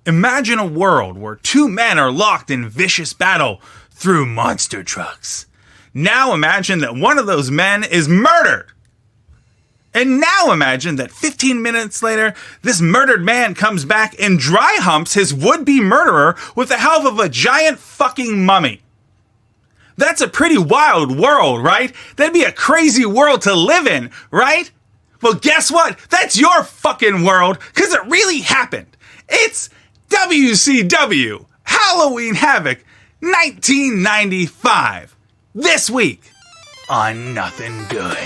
Imagine a world where two men are locked in vicious battle through monster trucks. Now imagine that one of those men is murdered. And now imagine that 15 minutes later, this murdered man comes back and dry humps his would-be murderer with the help of a giant fucking mummy. That's a pretty wild world, right? That'd be a crazy world to live in, right? Well, guess what? That's your fucking world, because it really happened. It's WCW Halloween Havoc 1995. This week on Nothing Good.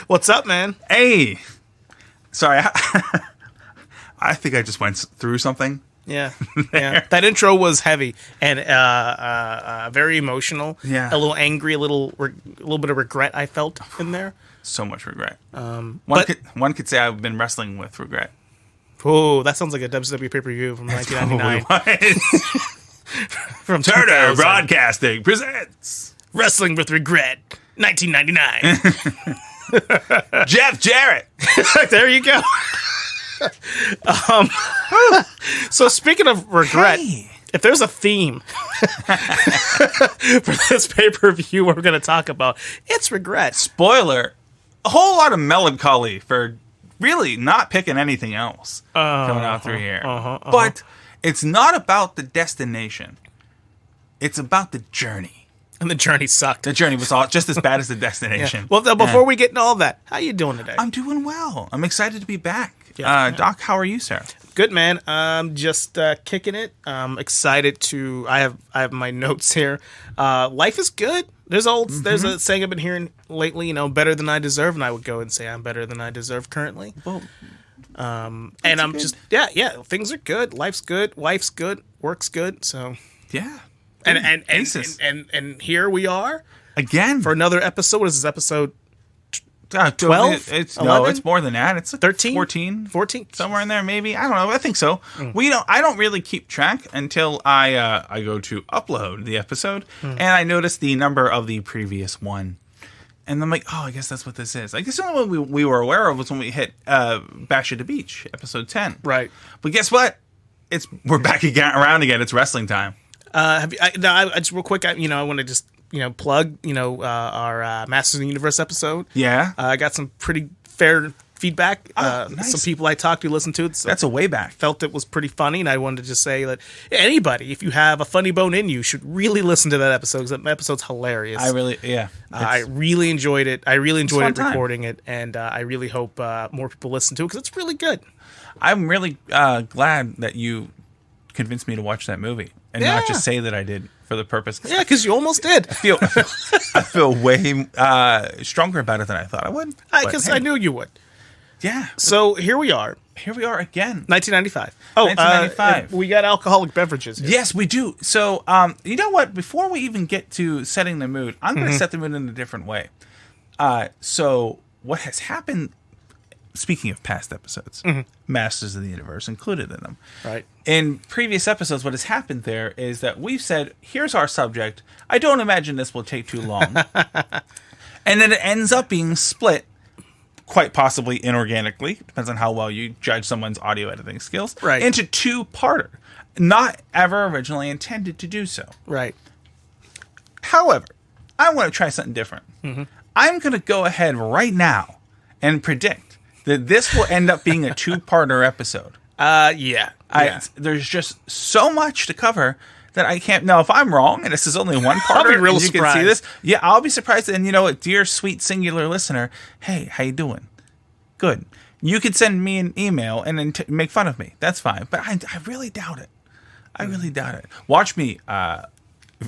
What's up, man? Hey. Sorry, I think I just went through something. Yeah. That intro was heavy and very emotional. Yeah. A little angry, a little bit of regret I felt in there. So much regret. One could say I've been wrestling with regret. Oh, that sounds like a WCW pay-per-view from 1999. From Turner Broadcasting presents Wrestling with Regret, 1999. Jeff Jarrett. There you go. So speaking of regret, if there's a theme for this pay-per-view we're going to talk about, it's regret. Spoiler, a whole lot of melancholy for really not picking anything else coming out through here. But it's not about the destination. It's about the journey. And the journey sucked. The journey was all just as bad as the destination. Yeah. Well, before we get into all that, how you doing today? I'm doing well. I'm excited to be back. Yeah. Doc, how are you, sir? Good, man. Just kicking it. Excited to. I have my notes here. Life is good. There's a saying I've been hearing lately. Better than I deserve, and I would go and say I'm better than I deserve currently. Well, and I'm good. Just things are good. Life's good. Wife's good. Work's good. So yeah. And here we are again for another episode. What is this, episode 12? It's more than that. It's like 13, 14, somewhere in there, maybe. I don't know. I think so. I don't really keep track until I go to upload the episode, and I notice the number of the previous one, and I'm like, oh, I guess that's what this is. I guess the only one we were aware of was when we hit Bash at the Beach, episode 10. Right. But guess what? We're back around again. It's wrestling time. I just real quick. I want to just plug our Masters of the Universe episode. Yeah, I got some pretty fair feedback. Nice. Some people I talked to listened to it. So that's a way back. Felt it was pretty funny, and I wanted to just say that anybody, if you have a funny bone in you, should really listen to that episode because that episode's hilarious. I really enjoyed it. I really enjoyed recording time. it, and I really hope more people listen to it because it's really good. I'm really glad that you convinced me to watch that movie. And not just say that I did for the purpose. Yeah, because you almost did. I feel way stronger about it than I thought I would. Because I knew you would. Yeah. So here we are. Here we are again. 1995. Oh, 1995. We got alcoholic beverages here. Yes, we do. So, you know what? Before we even get to setting the mood, I'm going to set the mood in a different way. So what has happened, speaking of past episodes, Masters of the Universe included in them. Right. In previous episodes, what has happened there is that we've said, here's our subject. I don't imagine this will take too long. And then it ends up being split, quite possibly inorganically, depends on how well you judge someone's audio editing skills, right, into two-parter. Not ever originally intended to do so. Right. However, I want to try something different. I'm going to go ahead right now and predict that this will end up being a two-parter episode. There's just so much to cover that I can't. Now, if I'm wrong and this is only one parter, I'll be real you surprised. can see this. Yeah, I'll be surprised. And you know what, dear sweet singular listener, hey, how you doing? Good. You could send me an email and then make fun of me. That's fine. But I really doubt it. I really doubt it. Watch me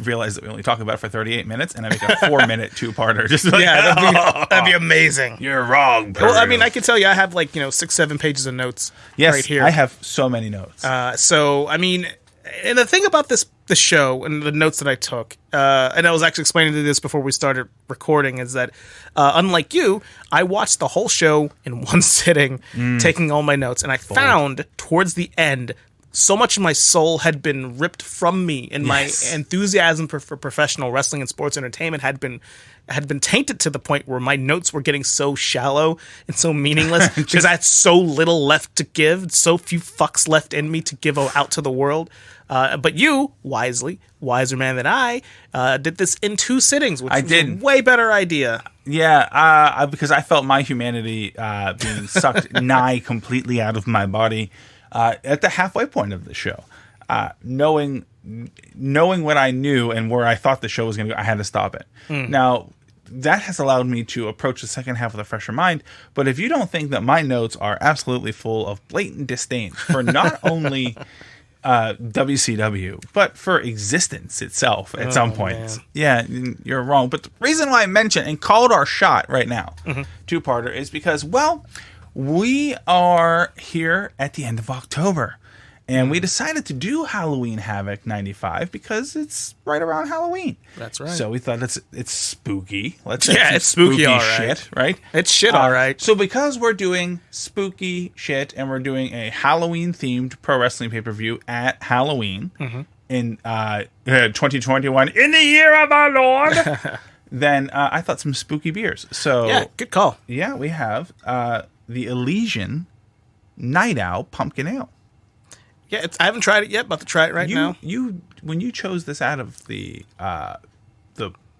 realize that we only talk about it for 38 minutes and I make a 4-minute two-parter. Just like, that'd be amazing. You're wrong, Peru. Well, I mean, I can tell you I have 6-7 pages of notes right here. I have so many notes. So, I mean, and the thing about this the show and the notes that I took, and I was actually explaining to this before we started recording, is that unlike you, I watched the whole show in one sitting, taking all my notes, and I found towards the end so much of my soul had been ripped from me, and my enthusiasm for professional wrestling and sports entertainment had been tainted to the point where my notes were getting so shallow and so meaningless because I had so little left to give, so few fucks left in me to give out to the world. But you, wiser man than I, did this in 2 sittings, which was a way better idea. Yeah, because I felt my humanity being sucked nigh completely out of my body at the halfway point of the show. Knowing what I knew and where I thought the show was going to go, I had to stop it. Now, that has allowed me to approach the second half with a fresher mind. But if you don't think that my notes are absolutely full of blatant disdain for not only WCW, but for existence itself at some point. Man. Yeah, you're wrong. But the reason why I mentioned and called our shot right now, two-parter, is because, well, we are here at the end of October. And we decided to do Halloween Havoc 95 because it's right around Halloween. That's right. So we thought it's spooky. It's spooky all right. Shit, right? It's shit all right. So because we're doing spooky shit and we're doing a Halloween-themed pro wrestling pay-per-view at Halloween in 2021, in the year of our Lord, then I thought some spooky beers. So yeah, good call. Yeah, we have the Elysian Night Owl Pumpkin Ale. Yeah, I haven't tried it yet. About to try it now. When you chose this out of the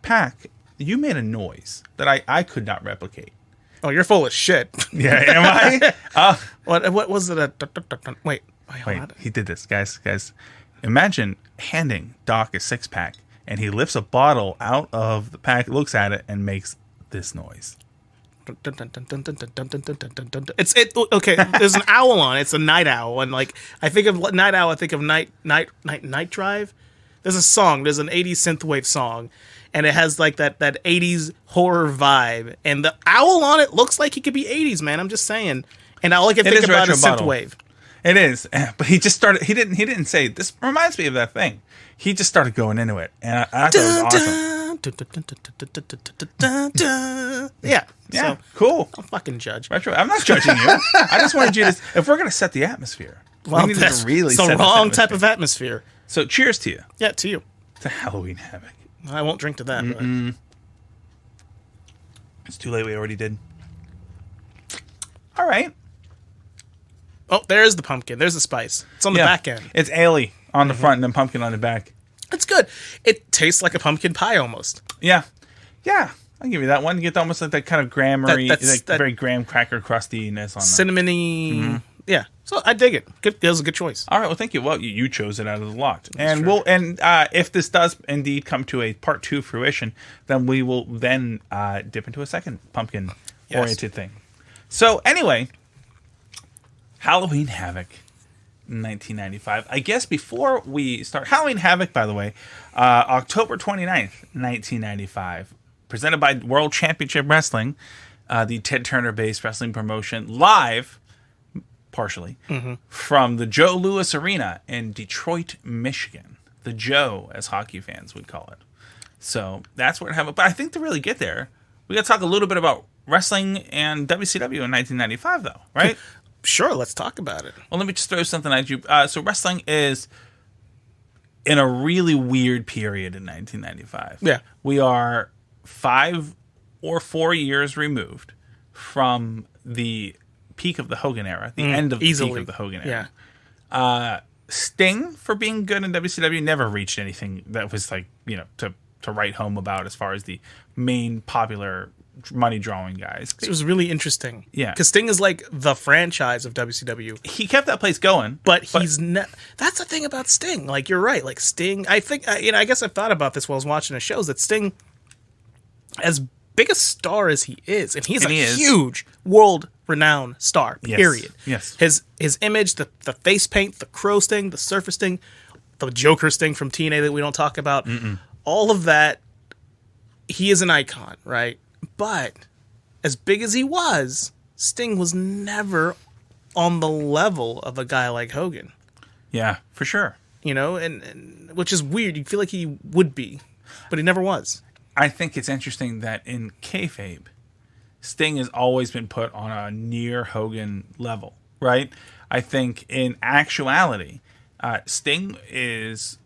pack, you made a noise that I could not replicate. Oh, you're full of shit. Yeah, am I? What was it? Wait. He did this, guys. Imagine handing Doc a 6-pack, and he lifts a bottle out of the pack, looks at it, and makes this noise. It's okay. There's an owl on it. It's a night owl, and like I think of night owl, I think of night drive. There's a song. There's an '80s synthwave song, and it has like that '80s horror vibe. And the owl on it looks like he could be '80s, man. I'm just saying. And all I can think about is synthwave. It is, but he just started. He didn't say this reminds me of that thing. He just started going into it, and I thought it was awesome. Yeah, so, cool. Don't fucking judge. Retro. I'm not judging you. I just wanted you to. If we're gonna set the atmosphere, well, we need to really set the wrong type of atmosphere. So, cheers to you. Yeah, to you. To Halloween Havoc. I won't drink to that. But. It's too late. We already did. All right. Oh, there's the pumpkin. There's the spice. It's on the back end. It's ale on the front and then pumpkin on the back. It's good. It tastes like a pumpkin pie almost. Yeah. I'll give you that one. You get almost like that kind of graham-y, very graham cracker crustiness on cinnamony. Mm-hmm. Yeah. So I dig it. It was a good choice. All right. Well, thank you. Well, you chose it out of the lot, and if this does indeed come to a part 2 fruition, then we will then dip into a second pumpkin-oriented thing. So anyway, Halloween Havoc. 1995. I guess before we start, Halloween Havoc, by the way, October 29th, 1995, presented by World Championship Wrestling, the Ted Turner-based wrestling promotion, live, partially, from the Joe Louis Arena in Detroit, Michigan. The Joe, as hockey fans would call it. So that's where it happened. But I think to really get there, we got to talk a little bit about wrestling and WCW in 1995, though, right? Sure, let's talk about it. Well, let me just throw something at you. So wrestling is in a really weird period in 1995. Yeah. We are 5 or 4 years removed from the peak of the Hogan era, the end of the peak of the Hogan era. Yeah. Sting, for being good in WCW, never reached anything that was like, to write home about as far as the main popular money drawing guys. It was really interesting. Yeah. Because Sting is like the franchise of WCW. He kept that place going. But he's that's the thing about Sting. Like, you're right. Like, Sting, I think, I guess I've thought about this while I was watching the shows, that Sting, as big a star as he is, and he's huge world-renowned star, period. Yes. His image, the face paint, the crow Sting, the surfer Sting, the Joker Sting from TNA that we don't talk about, all of that, he is an icon, right? But as big as he was, Sting was never on the level of a guy like Hogan. Yeah, for sure. and which is weird. You feel like he would be, but he never was. I think it's interesting that in kayfabe, Sting has always been put on a near Hogan level, right? I think in actuality, Sting is,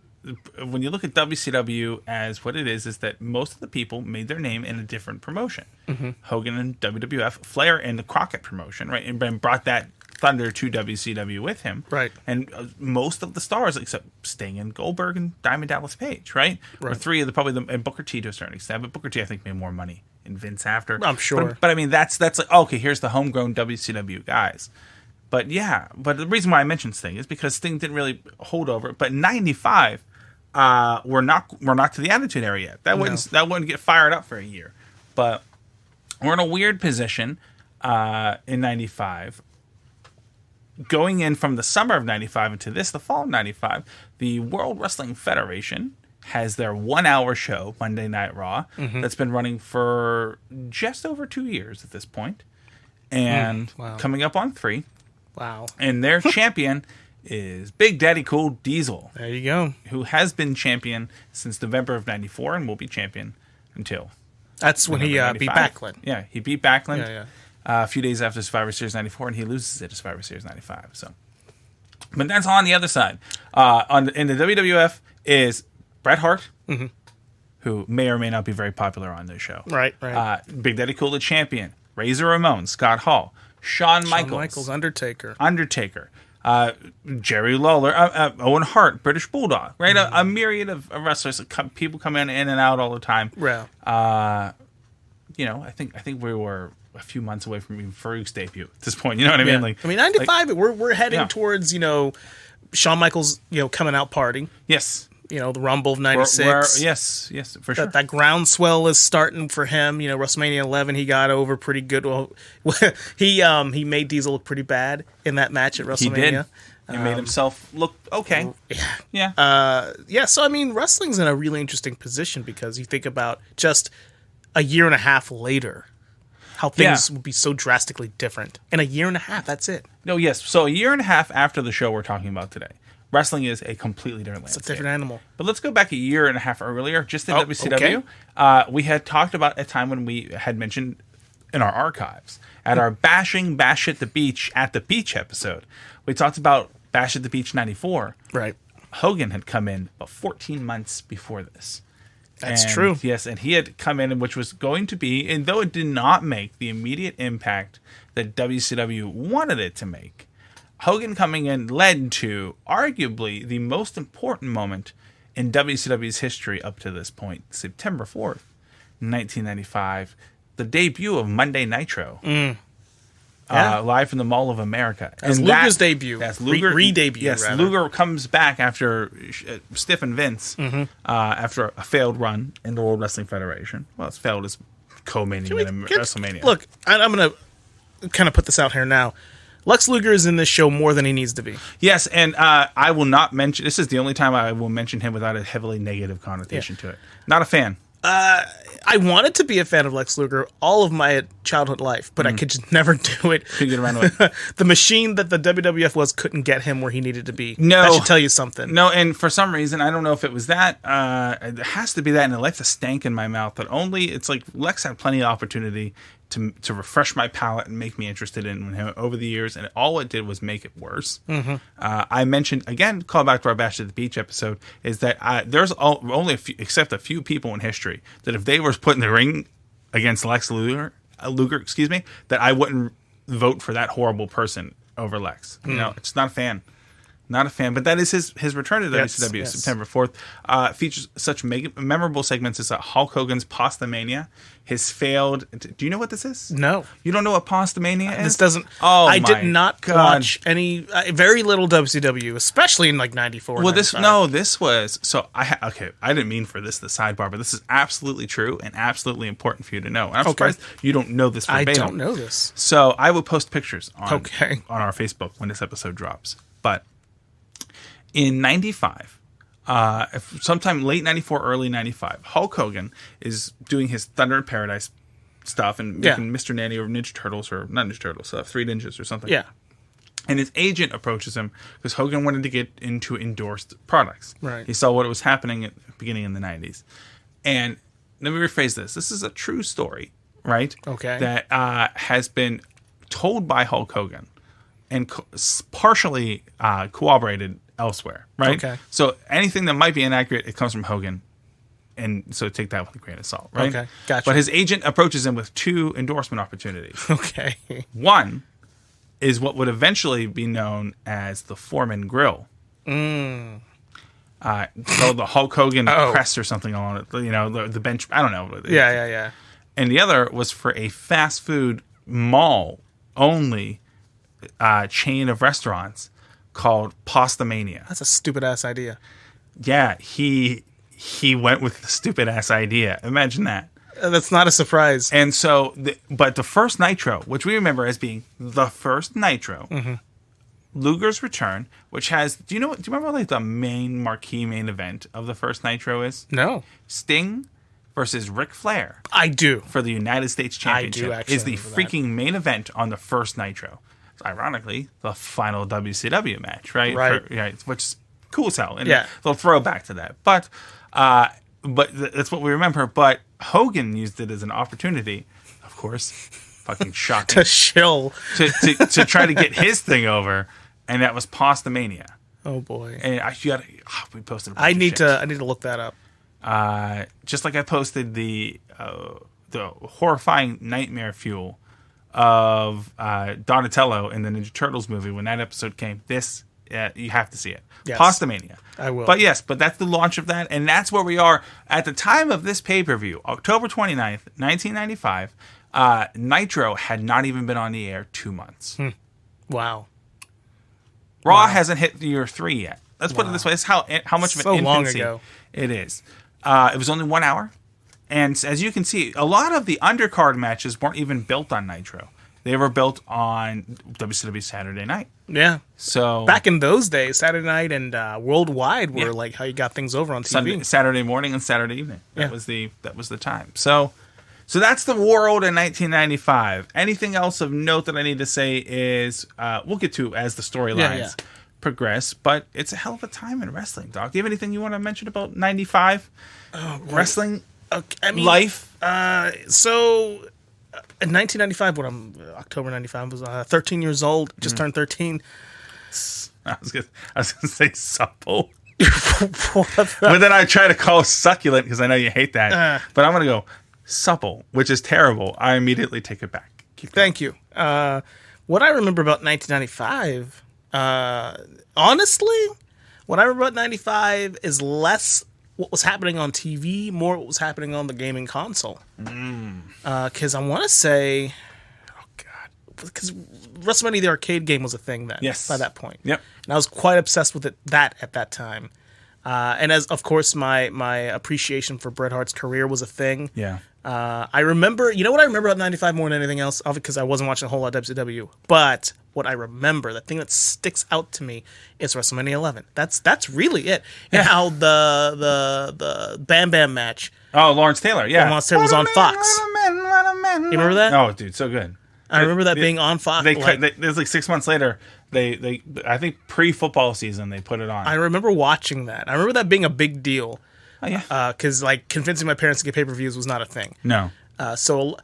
when you look at WCW as what it is that most of the people made their name in a different promotion. Mm-hmm. Hogan and WWF, Flair and the Crockett promotion, right? And brought that thunder to WCW with him. Right. And most of the stars, except Sting and Goldberg and Diamond Dallas Page, right? Or three of and Booker T to a certain extent. But Booker T, I think, made more money in Vince after. I'm sure. But I mean, that's like, okay, here's the homegrown WCW guys. But yeah, but the reason why I mentioned Sting is because Sting didn't really hold over. But in 95, we're not to the Attitude Era yet. That wouldn't get fired up for a year. But we're in a weird position in 95. Going in from the summer of 95 into the fall of 95, the World Wrestling Federation has their 1 hour show, Monday Night Raw, that's been running for just over 2 years at this point. And coming up on 3. Wow. And their champion is Big Daddy Cool Diesel. There you go. Who has been champion since November of 94 and will be champion until. That's when he beat Backlund. Yeah, he beat Backlund. Yeah. A few days after Survivor Series 94, and he loses it at Survivor Series 95. So, but that's on the other side. In the WWF is Bret Hart, who may or may not be very popular on this show. Right. Big Daddy Cool, the champion. Razor Ramon, Scott Hall, Shawn Michaels, Undertaker, Jerry Lawler, Owen Hart, British Bulldog. Right, a myriad of wrestlers. People come in and out all the time. Yeah. I think we were a few months away from even Farouk's debut at this point. You know what I mean? Like, 95. We're heading towards Shawn Michaels coming out partying. Yes. The Rumble of 96. Yes, for sure. That groundswell is starting for him. WrestleMania 11, he got over pretty good. Well, he made Diesel look pretty bad in that match at WrestleMania. He did. He made himself look okay. Yeah. So, wrestling's in a really interesting position because you think about just a year and a half later, how things would be so drastically different. In a year and a half, that's it. No, yes. So a year and a half after the show we're talking about today, wrestling is a completely different landscape. It's a different animal. But let's go back a year and a half earlier, just in WCW. Okay. We had talked about a time when we had mentioned in our archives, at our Bashing Bash at the Beach episode, we talked about Bash at the Beach 94. Right. Hogan had come in about 14 months before this. That's true. Yes, and he had come in, which was going to be, and though it did not make the immediate impact that WCW wanted it to make, Hogan coming in led to arguably the most important moment in WCW's history up to this point, September 4th, 1995, the debut of Monday Nitro. Live from the Mall of America. As Luger's debut. Yes, Luger. Re-debut, Yes, rather. Luger comes back after stiffing Vince after a failed run in the World Wrestling Federation. Well, it's failed as co-main event in WrestleMania. Look, I'm going to kind of put this out here now. Lex Luger is in this show more than he needs to be. Yes, and I will not mention... This is the only time I will mention him without a heavily negative connotation to it. Not a fan. I wanted to be a fan of Lex Luger all of my childhood life, but I could just never do it. Couldn't get around to it. The machine that the WWF was couldn't get him where he needed to be. No. That should tell you something. No, and for some reason, I don't know if it was that. It has to be that, and it left a stank in my mouth. But it's like Lex had plenty of opportunity to refresh my palate and make me interested in him over the years, and all it did was make it worse. I mentioned, again, call back to our Bash at the Beach episode, is that there's only a few people in history that if they were put in the ring against Lex Luger, that I wouldn't vote for that horrible person over Lex. It's not a fan. Not a fan, but that is his return to WCW, September 4th. Features such memorable segments as Hulk Hogan's Pastamania, his failed... Do you know what this is? No. You don't know what Pastamania is? This doesn't... I did not watch any... very little WCW, especially in 94. Well, this was... So, I didn't mean for this, the sidebar, but this is absolutely true and absolutely important for you to know. And I'm surprised you don't know this verbatim. I don't know this. So, I will post pictures on our Facebook when this episode drops. But... in 95, sometime late 94, early 95, Hulk Hogan is doing his Thunder in Paradise stuff and making Mr. Nanny or Ninja Turtles, or not Ninja Turtles, Three Ninjas or something. Yeah. And his agent approaches him because Hogan wanted to get into endorsed products. Right. He saw what was happening at the beginning in the 90s. And let me rephrase this. This is a true story, right? Okay. That has been told by Hulk Hogan and partially corroborated elsewhere, right? Okay. So anything that might be inaccurate, it comes from Hogan. And so take that with a grain of salt, right? Okay, gotcha. But his agent approaches him with 2 endorsement opportunities. Okay. One is what would eventually be known as the Foreman Grill. So the Hulk Hogan crest or something on it, you know, the bench. I don't know. Yeah. And the other was for a fast food mall only chain of restaurants called Pastamania. That's a stupid ass idea. Yeah, he went with the stupid ass idea. Imagine that. That's not a surprise. And so, but the first Nitro, which we remember as being the first Nitro, Luger's Return, which has, do you remember like the main marquee main event of the first Nitro is? No. Sting versus Ric Flair I do. for the United States Championship. I do actually is the remember that. freaking main event on the first Nitro. It's ironically the final WCW match, right? Right. Which is cool as hell. And Yeah. they'll throw back to that. But that's what we remember. But Hogan used it as an opportunity, of course, fucking shocking, To shill. to try to get his thing over, and that was Pastamania. Oh boy. And we posted. I need to look that up. Just like I posted the horrifying nightmare fuel of Donatello in the Ninja Turtles movie when that episode came. This you have to see it. Yes. Pastamania. I will. But that's the launch of that, and that's where we are at the time of this pay-per-view, October 29th, 1995. Nitro had not even been on the air 2 months. Wow. Raw hasn't hit year 3 yet. Let's put it this way. That's how much of an So long infancy ago. it is. It was only 1 hour. And as you can see, a lot of the undercard matches weren't even built on Nitro. They were built on WCW Saturday Night. Yeah. So Back in those days, Saturday night and Worldwide were like how you got things over on TV. Saturday morning and Saturday evening. That Yeah. was the time. So that's the world in 1995. Anything else of note that I need to say is we'll get to as the storylines progress, but it's a hell of a time in wrestling, Doc. Do you have anything you want to mention about 95 wrestling life? So in 1995, October 95, was 13 years old, just turned 13. I was gonna say supple. But then I try to call succulent because I know you hate that. But I'm gonna go supple, which is terrible. I immediately take it back. Thank you. What I remember about 1995, honestly, what I remember about 95 is less what was happening on TV, more what was happening on the gaming console. Because I want to say, oh god, because WrestleMania the arcade game was a thing then. Yes. By that point. Yep. And I was quite obsessed with that at that time. And as of course my appreciation for Bret Hart's career was a thing. Yeah. I remember, you know what I remember about 95 more than anything else? Obviously, because I wasn't watching a whole lot of WCW. But what I remember, the thing that sticks out to me is WrestleMania 11. That's really it. And how the Bam Bam match. Oh, Lawrence Taylor. Yeah. Lawrence Taylor was on Fox. You remember that? Oh, dude, so good. I remember that being on Fox. It was like 6 months later. They I think pre-football season they put it on. I remember watching that. I remember that being a big deal. Oh yeah. Because like convincing my parents to get pay-per-views was not a thing. No. So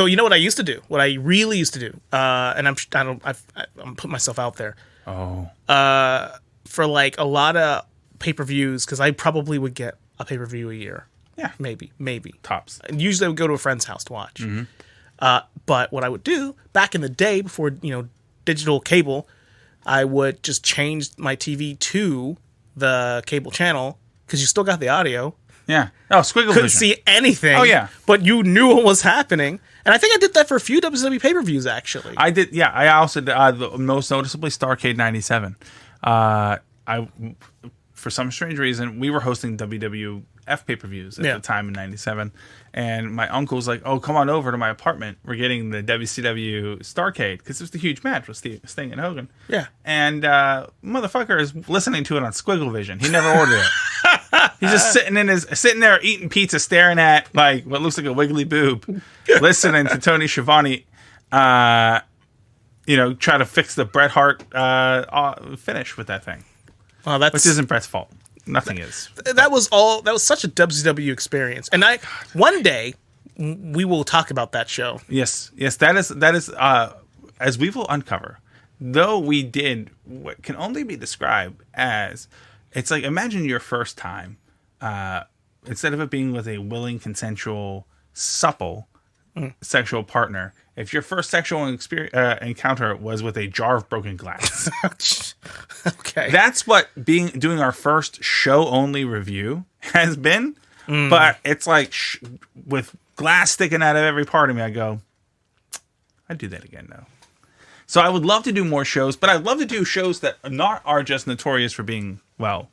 you know what I used to do? What I really used to do, and I'm putting myself out there. Oh. For like a lot of pay-per-views, because I probably would get a pay-per-view a year. Yeah. Maybe Tops. And usually I would go to a friend's house to watch. But what I would do back in the day, before digital cable, I would just change my TV to the cable channel because you still got the audio. Yeah. Oh, squiggle Couldn't vision. see anything. Oh, yeah. But you knew what was happening. And I think I did that for a few WCW pay-per-views, actually. I did. Yeah. I also did, most noticeably Starrcade 97. For some strange reason, we were hosting WWF pay-per-views at the time in 97. And my uncle was like, oh, come on over to my apartment. We're getting the WCW Starrcade. Because it was the huge match with Sting and Hogan. Yeah. And motherfucker is listening to it on Squiggle Vision. He never ordered it. He's just sitting there eating pizza, staring at like what looks like a wiggly boob, listening to Tony Schiavone. try to fix the Bret Hart finish with that thing. Well, which isn't Bret's fault. Nothing is. That was such a WCW experience. And one day we will talk about that show. Yes, that is as we will uncover. Though we did what can only be described as, it's like, imagine your first time, instead of it being with a willing, consensual, supple sexual partner, if your first sexual encounter was with a jar of broken glass. Okay. That's what doing our first show-only review has been, but it's like with glass sticking out of every part of me, I go, I'd do that again, though. So I would love to do more shows, but I'd love to do shows that are just notorious for being, well,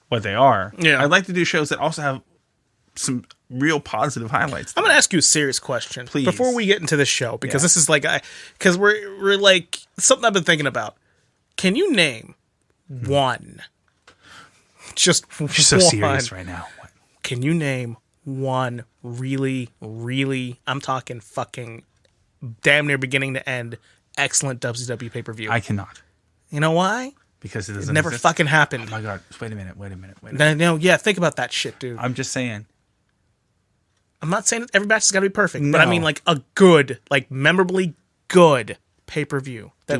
what they are. Yeah. I'd like to do shows that also have some real positive highlights. I'm going to ask you a serious question, please, before we get into this show, because this is like, because we're like, something I've been thinking about. Can you name one? Just so serious right now. What? Can you name one really, really, I'm talking fucking damn near beginning to end, excellent WCW pay-per-view? I cannot. You know why? Because it doesn't never exist. fucking happened. Oh my God. Wait a minute. No, think about that shit, dude. I'm just saying. I'm not saying that every match has got to be perfect, but I mean like a good, like memorably good pay-per-view. I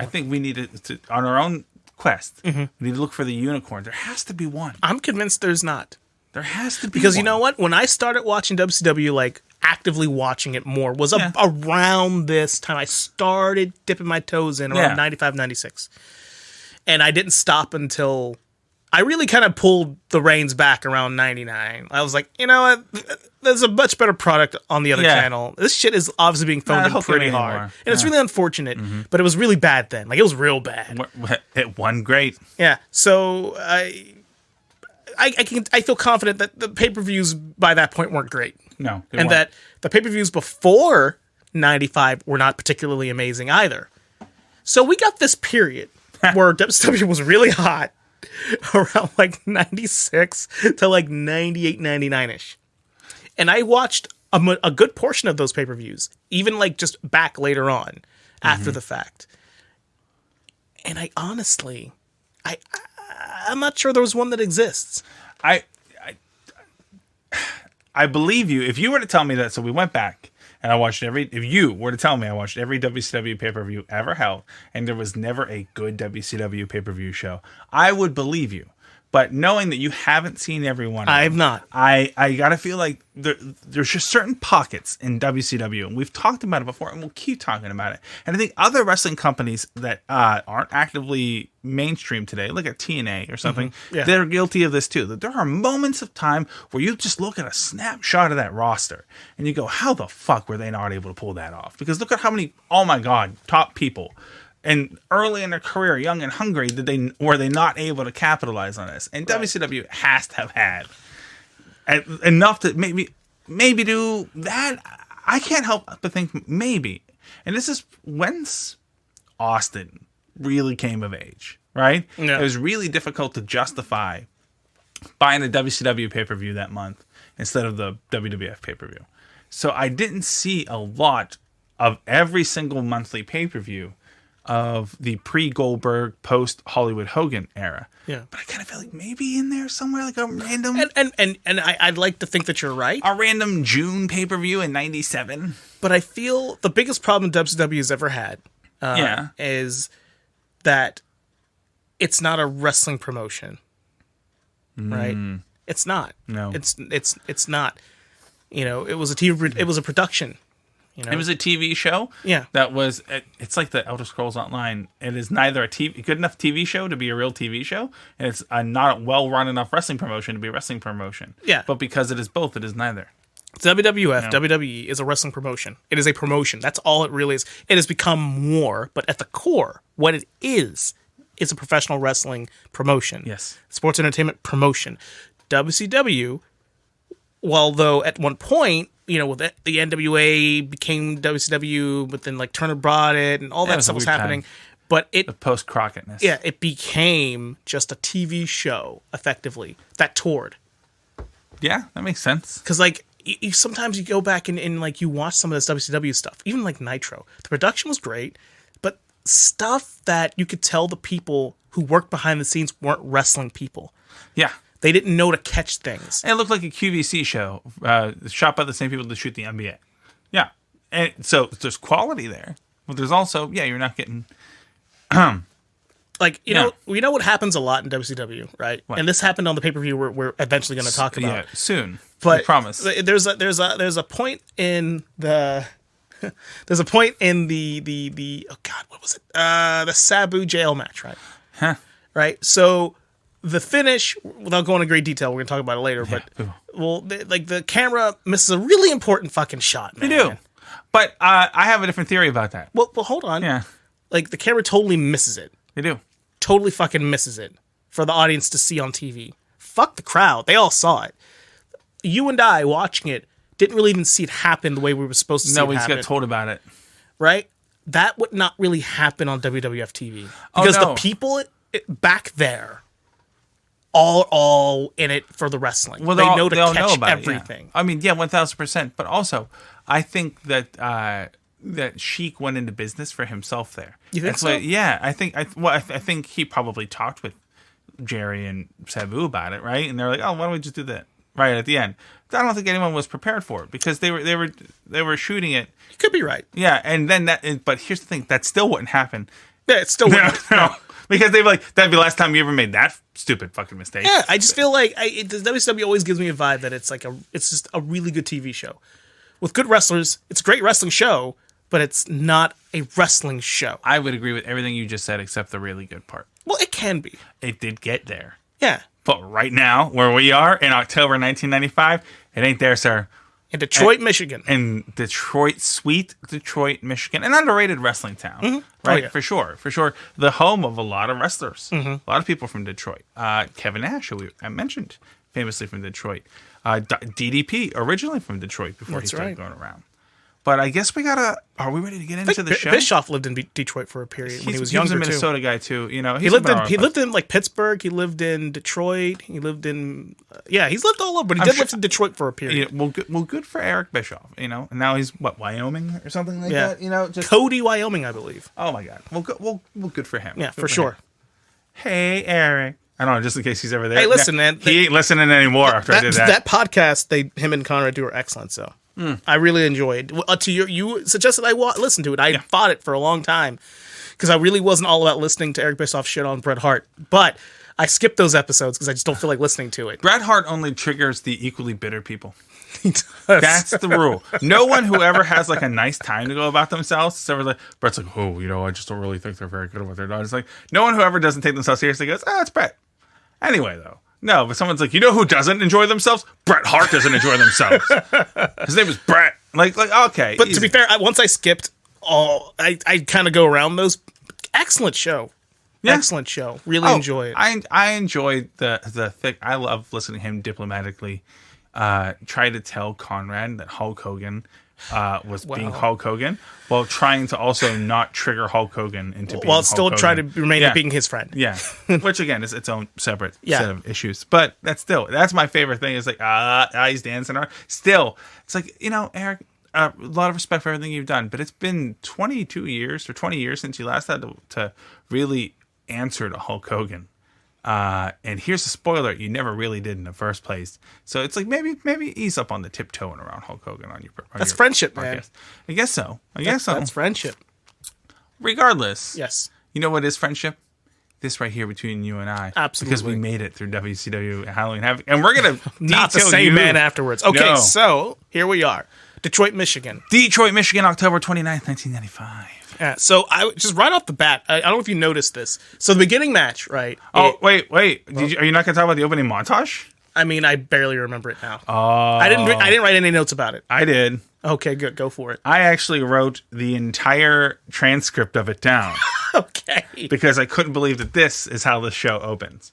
think we need to on our own quest, we need to look for the unicorn. There has to be one. I'm convinced there's not. There has to be Because one. you know what? When I started watching WCW, like actively watching it more, was around this time. I started dipping my toes in around 95, 96. And I didn't stop until I really kind of pulled the reins back around 99. I was like, you know what? There's a much better product on the other channel. This shit is obviously being phoned in pretty hard. And it's really unfortunate, but it was really bad then. Like, it was real bad. It won great. Yeah. So I feel confident that the pay-per-views by that point weren't great. No. And that the pay-per-views before 95 were not particularly amazing either. So we got this period where WCW was really hot around like 96 to like 98, 99-ish. And I watched a good portion of those pay-per-views, even like just back later on after the fact. And I honestly, I'm not sure there was one that exists. I believe you. If you were to tell me that, so we went back and I watched if you were to tell me I watched every WCW pay-per-view ever held and there was never a good WCW pay-per-view show, I would believe you. But knowing that you haven't seen every one of them, I have not. I gotta feel like there's just certain pockets in WCW, and we've talked about it before, and we'll keep talking about it. And I think other wrestling companies that aren't actively mainstream today, like at TNA or something, they're guilty of this too. That there are moments of time where you just look at a snapshot of that roster, and you go, how the fuck were they not able to pull that off? Because look at how many, oh my God, top people. And early in their career, young and hungry, were they not able to capitalize on this? And WCW has to have had enough to maybe do that. I can't help but think maybe. And this is whence Austin really came of age, right? Yeah. It was really difficult to justify buying a WCW pay-per-view that month instead of the WWF pay-per-view. So I didn't see a lot of every single monthly pay-per-view of the pre-Goldberg, post-Hollywood Hogan era. Yeah. But I kind of feel like maybe in there somewhere, like a random... And I'd like to think that you're right. A random June pay-per-view in 97. But I feel the biggest problem WCW has ever had is that it's not a wrestling promotion. Right? It's not. No. It's not. You know, it was a production. You know? It was a TV show. Yeah. That was, it's like the Elder Scrolls Online. It is neither a good enough TV show to be a real TV show, and it's not a well-run enough wrestling promotion to be a wrestling promotion. Yeah. But because it is both, it is neither. WWF, WWE is a wrestling promotion. It is a promotion. That's all it really is. It has become more, but at the core, what it is a professional wrestling promotion. Yes. Sports entertainment promotion. WCW, although at one point, you know, the NWA became WCW, but then like Turner brought it and all that stuff was happening. But the post-Crockettness. Yeah, it became just a TV show, effectively, that toured. Yeah, that makes sense. Because, like, sometimes you go back and like you watch some of this WCW stuff, even like Nitro. The production was great, but stuff that you could tell the people who worked behind the scenes weren't wrestling people. Yeah. They didn't know to catch things. It looked like a QVC show, shot by the same people that shoot the NBA. Yeah. And so there's quality there. But there's also, you're not getting... Like, you know what happens a lot in WCW, right? What? And this happened on the pay-per-view we're eventually going to talk about. Yeah, soon. But I promise. There's a point in the... There's a point in the oh God, what was it? The Sabu jail match, right? Huh. Right? So... The finish, without going into great detail, we're going to talk about it later, but, the camera misses a really important fucking shot, man. You do. But I have a different theory about that. Well, hold on. Yeah. Like, the camera totally misses it. They do. Totally fucking misses it for the audience to see on TV. Fuck the crowd. They all saw it. You and I, watching it, didn't really even see it happen the way we were supposed to see it happen. No, we just got told about it. Right? That would not really happen on WWF TV. Because the people back there... all in it for the wrestling. Well, they know to catch everything. I mean, 1,000%. But also, I think that that Sheik went into business for himself there. You think so? I think he probably talked with Jerry and Sabu about it, right? And they're like, "Oh, why don't we just do that right at the end?" I don't think anyone was prepared for it because they were shooting it. You could be right. Yeah, and then but here's the thing: that still wouldn't happen. Yeah, it still wouldn't. No. Because they'd be like, that'd be the last time you ever made that stupid fucking mistake. Yeah, I just feel like the WCW always gives me a vibe that it's just a really good TV show. With good wrestlers, it's a great wrestling show, but it's not a wrestling show. I would agree with everything you just said except the really good part. Well, it can be. It did get there. Yeah. But right now, where we are in October 1995, it ain't there, sir. In Detroit, Michigan. In Detroit, sweet Detroit, Michigan. An underrated wrestling town. Mm-hmm. Right? For sure. For sure. The home of a lot of wrestlers. Mm-hmm. A lot of people from Detroit. Kevin Nash, who I mentioned, famously from Detroit. DDP, originally from Detroit before he started going around. But I guess are we ready to get into the show? Bischoff lived in Detroit for a period when he was younger, too. He was a Minnesota guy, too. You know, he lived in like Pittsburgh. He lived in Detroit. He lived in, he's lived all over, but he live in Detroit for a period. Yeah, well, good for Eric Bischoff, you know. And now he's, Wyoming or something like that? You know, just Cody, Wyoming, I believe. Oh, my God. Well, good for him. Yeah, for sure. Hey, Eric. I don't know, just in case he's ever there. Hey, listen, man. He ain't listening anymore after I did that. That podcast, him and Conrad do are excellent, so. I really enjoyed. You suggested I listen to it. I fought it for a long time because I really wasn't all about listening to Eric Bischoff shit on Bret Hart. But I skipped those episodes because I just don't feel like listening to it. Bret Hart only triggers the equally bitter people. He does. That's the rule. No one who ever has like a nice time to go about themselves is ever like, Bret's like, I just don't really think they're very good at what they're doing. It's like, no one who ever doesn't take themselves seriously goes, it's Bret. Anyway, though. No, but someone's like, who doesn't enjoy themselves? Bret Hart doesn't enjoy themselves. His name is Bret. Like, okay. But easy. To be fair, once I skipped I kind of go around those. Excellent show. Yeah. Excellent show. Really enjoy it. I enjoyed the thing. I love listening to him diplomatically try to tell Conrad that Hulk Hogan was being Hulk Hogan while trying to also not trigger Hulk Hogan into being Hulk still Hogan. Try to remain being his friend. Yeah. Which again is its own separate set of issues. But that's my favorite thing is like, he's dancing. Still, it's like, Eric, a lot of respect for everything you've done, but it's been 22 years or 20 years since you last had to really answer to Hulk Hogan. And here's a spoiler: you never really did in the first place. So it's like maybe ease up on the tiptoeing around Hulk Hogan on your. That's your friendship, podcast. Man. I guess so. That's friendship. Regardless, yes. You know what is friendship? This right here between you and I, absolutely, because we made it through WCW Halloween Havoc, and we're gonna not the same man afterwards. Okay, so here we are, Detroit, Michigan, October 29th, 1995. Yeah, so I just right off the bat, I don't know if you noticed this. So the beginning match, right? Wait. Are you not going to talk about the opening montage? I mean, I barely remember it now. I didn't write any notes about it. I did. Okay, good. Go for it. I actually wrote the entire transcript of it down. Okay. Because I couldn't believe that this is how the show opens.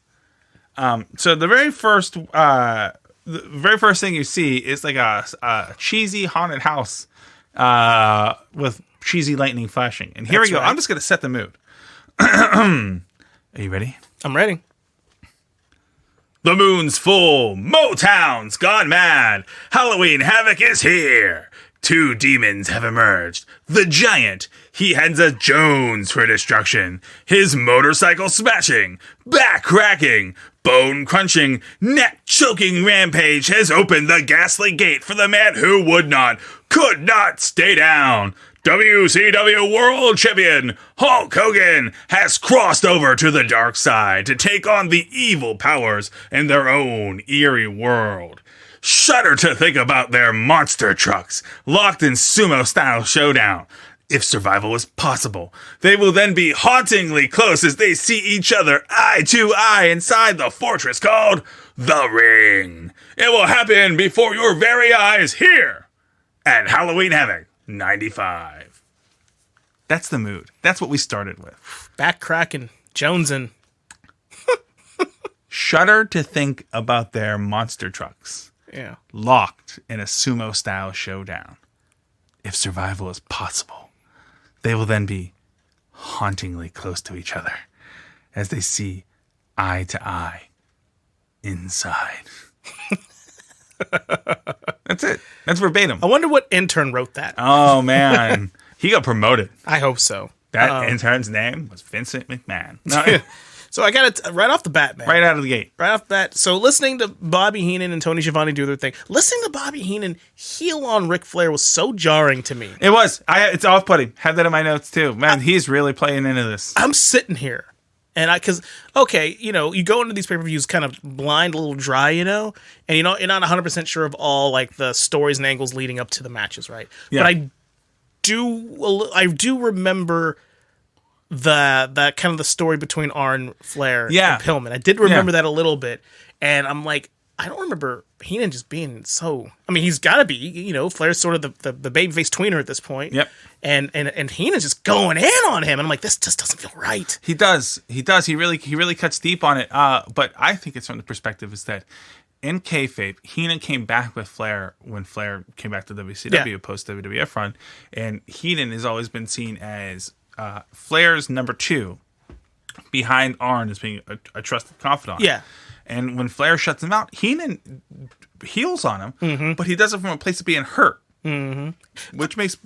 So the very first thing you see is like a cheesy haunted house with cheesy lightning flashing. And here we go. Right. I'm just going to set the mood. Are you ready? I'm ready. The moon's full. Motown's gone mad. Halloween Havoc is here. 2 demons have emerged. The giant, he heads a Jones for destruction. His motorcycle smashing, back cracking, bone crunching, neck choking rampage has opened the ghastly gate for the man who could not stay down. WCW World Champion Hulk Hogan has crossed over to the dark side to take on the evil powers in their own eerie world. Shudder to think about their monster trucks locked in sumo-style showdown. If survival is possible, they will then be hauntingly close as they see each other eye to eye inside the fortress called The Ring. It will happen before your very eyes here at Halloween Havoc 95. That's the mood. That's what we started with. Back cracking, Jonesin'. Shudder to think about their monster trucks. Yeah. Locked in a sumo-style showdown. If survival is possible, they will then be hauntingly close to each other as they see eye to eye inside. That's it. That's verbatim. I wonder what intern wrote that. Oh, man. He got promoted. I hope so. That intern's name was Vincent McMahon. No, So I got it right off the bat, man. right out of the gate. Right off the bat. So listening to Bobby Heenan and Tony Schiavone do their thing, listening to Bobby Heenan heel on Ric Flair was so jarring to me. It was. It's off-putting. Had that in my notes, too. Man, he's really playing into this. I'm sitting here. And you go into these pay-per-views kind of blind, a little dry, and you're not 100% sure of all like the stories and angles leading up to the matches, right? Yeah. But I do remember the kind of the story between Arn, Flair, and Pillman. I did remember that a little bit, and I'm like, I don't remember Heenan just being so. I mean, he's got to be. Flair's sort of the babyface tweener at this point. Yep. And Heenan's just going in on him, and I'm like, this just doesn't feel right. He does. He really cuts deep on it. But I think it's from the perspective is that in kayfabe, Heenan came back with Flair when Flair came back to WCW post WWF run, and Heenan has always been seen as Flair's number 2 behind Arn as being a trusted confidant. Yeah. And when Flair shuts him out, Heenan heals on him, but he does it from a place of being hurt. Mm-hmm. Which makes...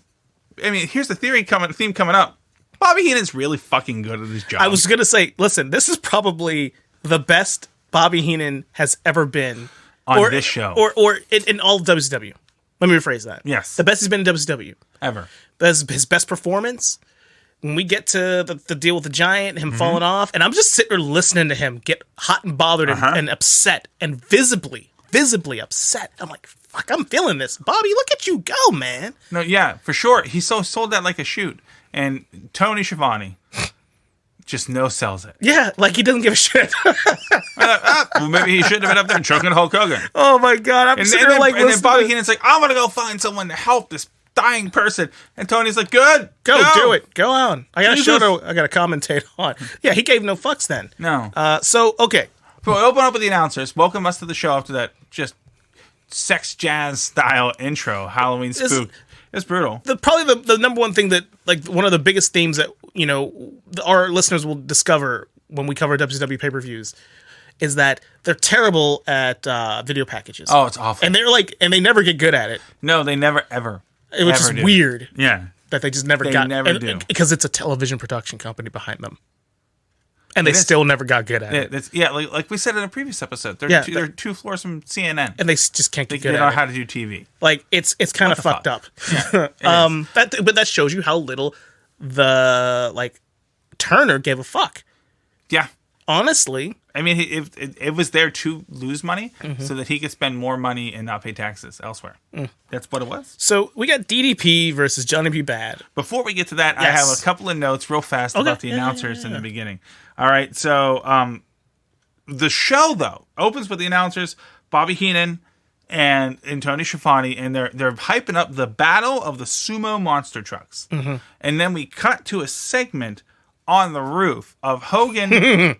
I mean, here's the theme coming up. Bobby Heenan's really fucking good at his job. I was going to say, listen, this is probably the best Bobby Heenan has ever been. On this show. Or in all of WCW. Let me rephrase that. Yes. The best he's been in WCW. Ever. That's his best performance. When we get to the deal with the Giant, him falling off, and I'm just sitting there listening to him get hot and bothered and upset and visibly upset. I'm like, fuck, I'm feeling this. Bobby, look at you go, man. No, yeah, for sure. He sold that like a shoot. And Tony Schiavone just no-sells it. Yeah, like he doesn't give a shit. Well, maybe he shouldn't have been up there choking Hulk Hogan. Oh, my God. And then Bobby Heenan's like, I'm going to go find someone to help this dying person. And Tony's like, good. Go do it. Go on. I got a show I got to commentate on. Yeah, he gave no fucks then. No. Okay. We'll open up with the announcers. Welcome us to the show after that just sex jazz style intro. Halloween spook. It's brutal. Probably the number one thing that, like, one of the biggest themes that, our listeners will discover when we cover WCW pay-per-views is that they're terrible at video packages. Oh, it's awful. And they never get good at it. No, they never, ever. Which is weird. Yeah. That they just never do. Because it's a television production company behind them. And they still never got good at it. Like we said in a previous episode, they're 2 floors from CNN. And they just can't get good at it. They don't know how to do TV. Like, it's kind of fucked up. Yeah, but that shows you how little Turner gave a fuck. Yeah. Honestly. I mean, it was there to lose money so that he could spend more money and not pay taxes elsewhere. That's what it was. So we got DDP versus Johnny B. Bad. Before we get to that, I have a couple of notes real fast about the announcers in the beginning. All right, so the show, though, opens with the announcers, Bobby Heenan and Tony Schiavone, and they're hyping up the battle of the sumo monster trucks. And then we cut to a segment on the roof of Hogan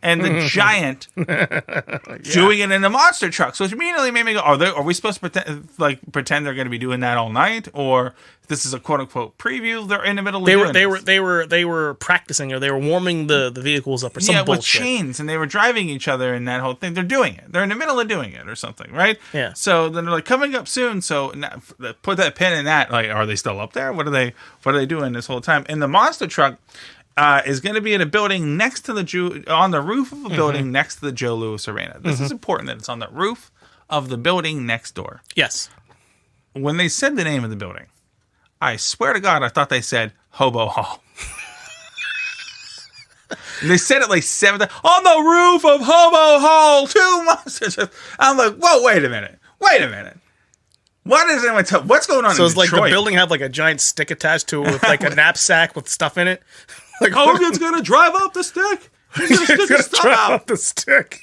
and the Giant doing it in the monster truck. So it immediately made me go, are we supposed to pretend they're going to be doing that all night? Or this is a quote unquote preview? They're in the middle of doing this. They were practicing, or they were warming the vehicles up or some bullshit. With chains, and they were driving each other in that whole thing. They're doing it. They're in the middle of doing it or something, right? Yeah. So then they're like, coming up soon. So now, put that pin in that. Like, are they still up there? What are they doing this whole time? And the monster truck is going to be in a building next to on the roof of a building next to the Joe Louis Arena. This is important that it's on the roof of the building next door. Yes. When they said the name of the building, I swear to God, I thought they said Hobo Hall. And they said it like 7 times. On the roof of Hobo Hall, 2 monsters. I'm like, whoa, wait a minute. What is anyone what's going on? So in it's like Detroit? the building had like a giant stick attached to it with like a knapsack with stuff in it. Like Hogan's gonna drive up the stick. He's gonna stick his stuff drive out. up the stick.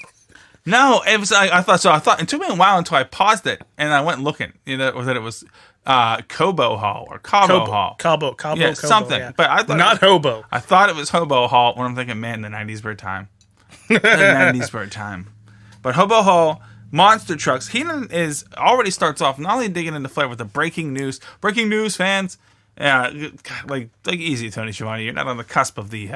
No, it was. I thought it took me a while until I paused it and I went looking. That it was Cobo Hall or Cabo Hall. Cabo, something. Yeah. But I thought not hobo. I thought it was Hobo Hall when I'm thinking, man, the 90s were time. The 90s were time. But Hobo Hall, monster trucks. Heenan already starts off not only digging into Flair with the breaking news. Breaking news, fans. Yeah, like easy, Tony Schiavone. You're not on the cusp of the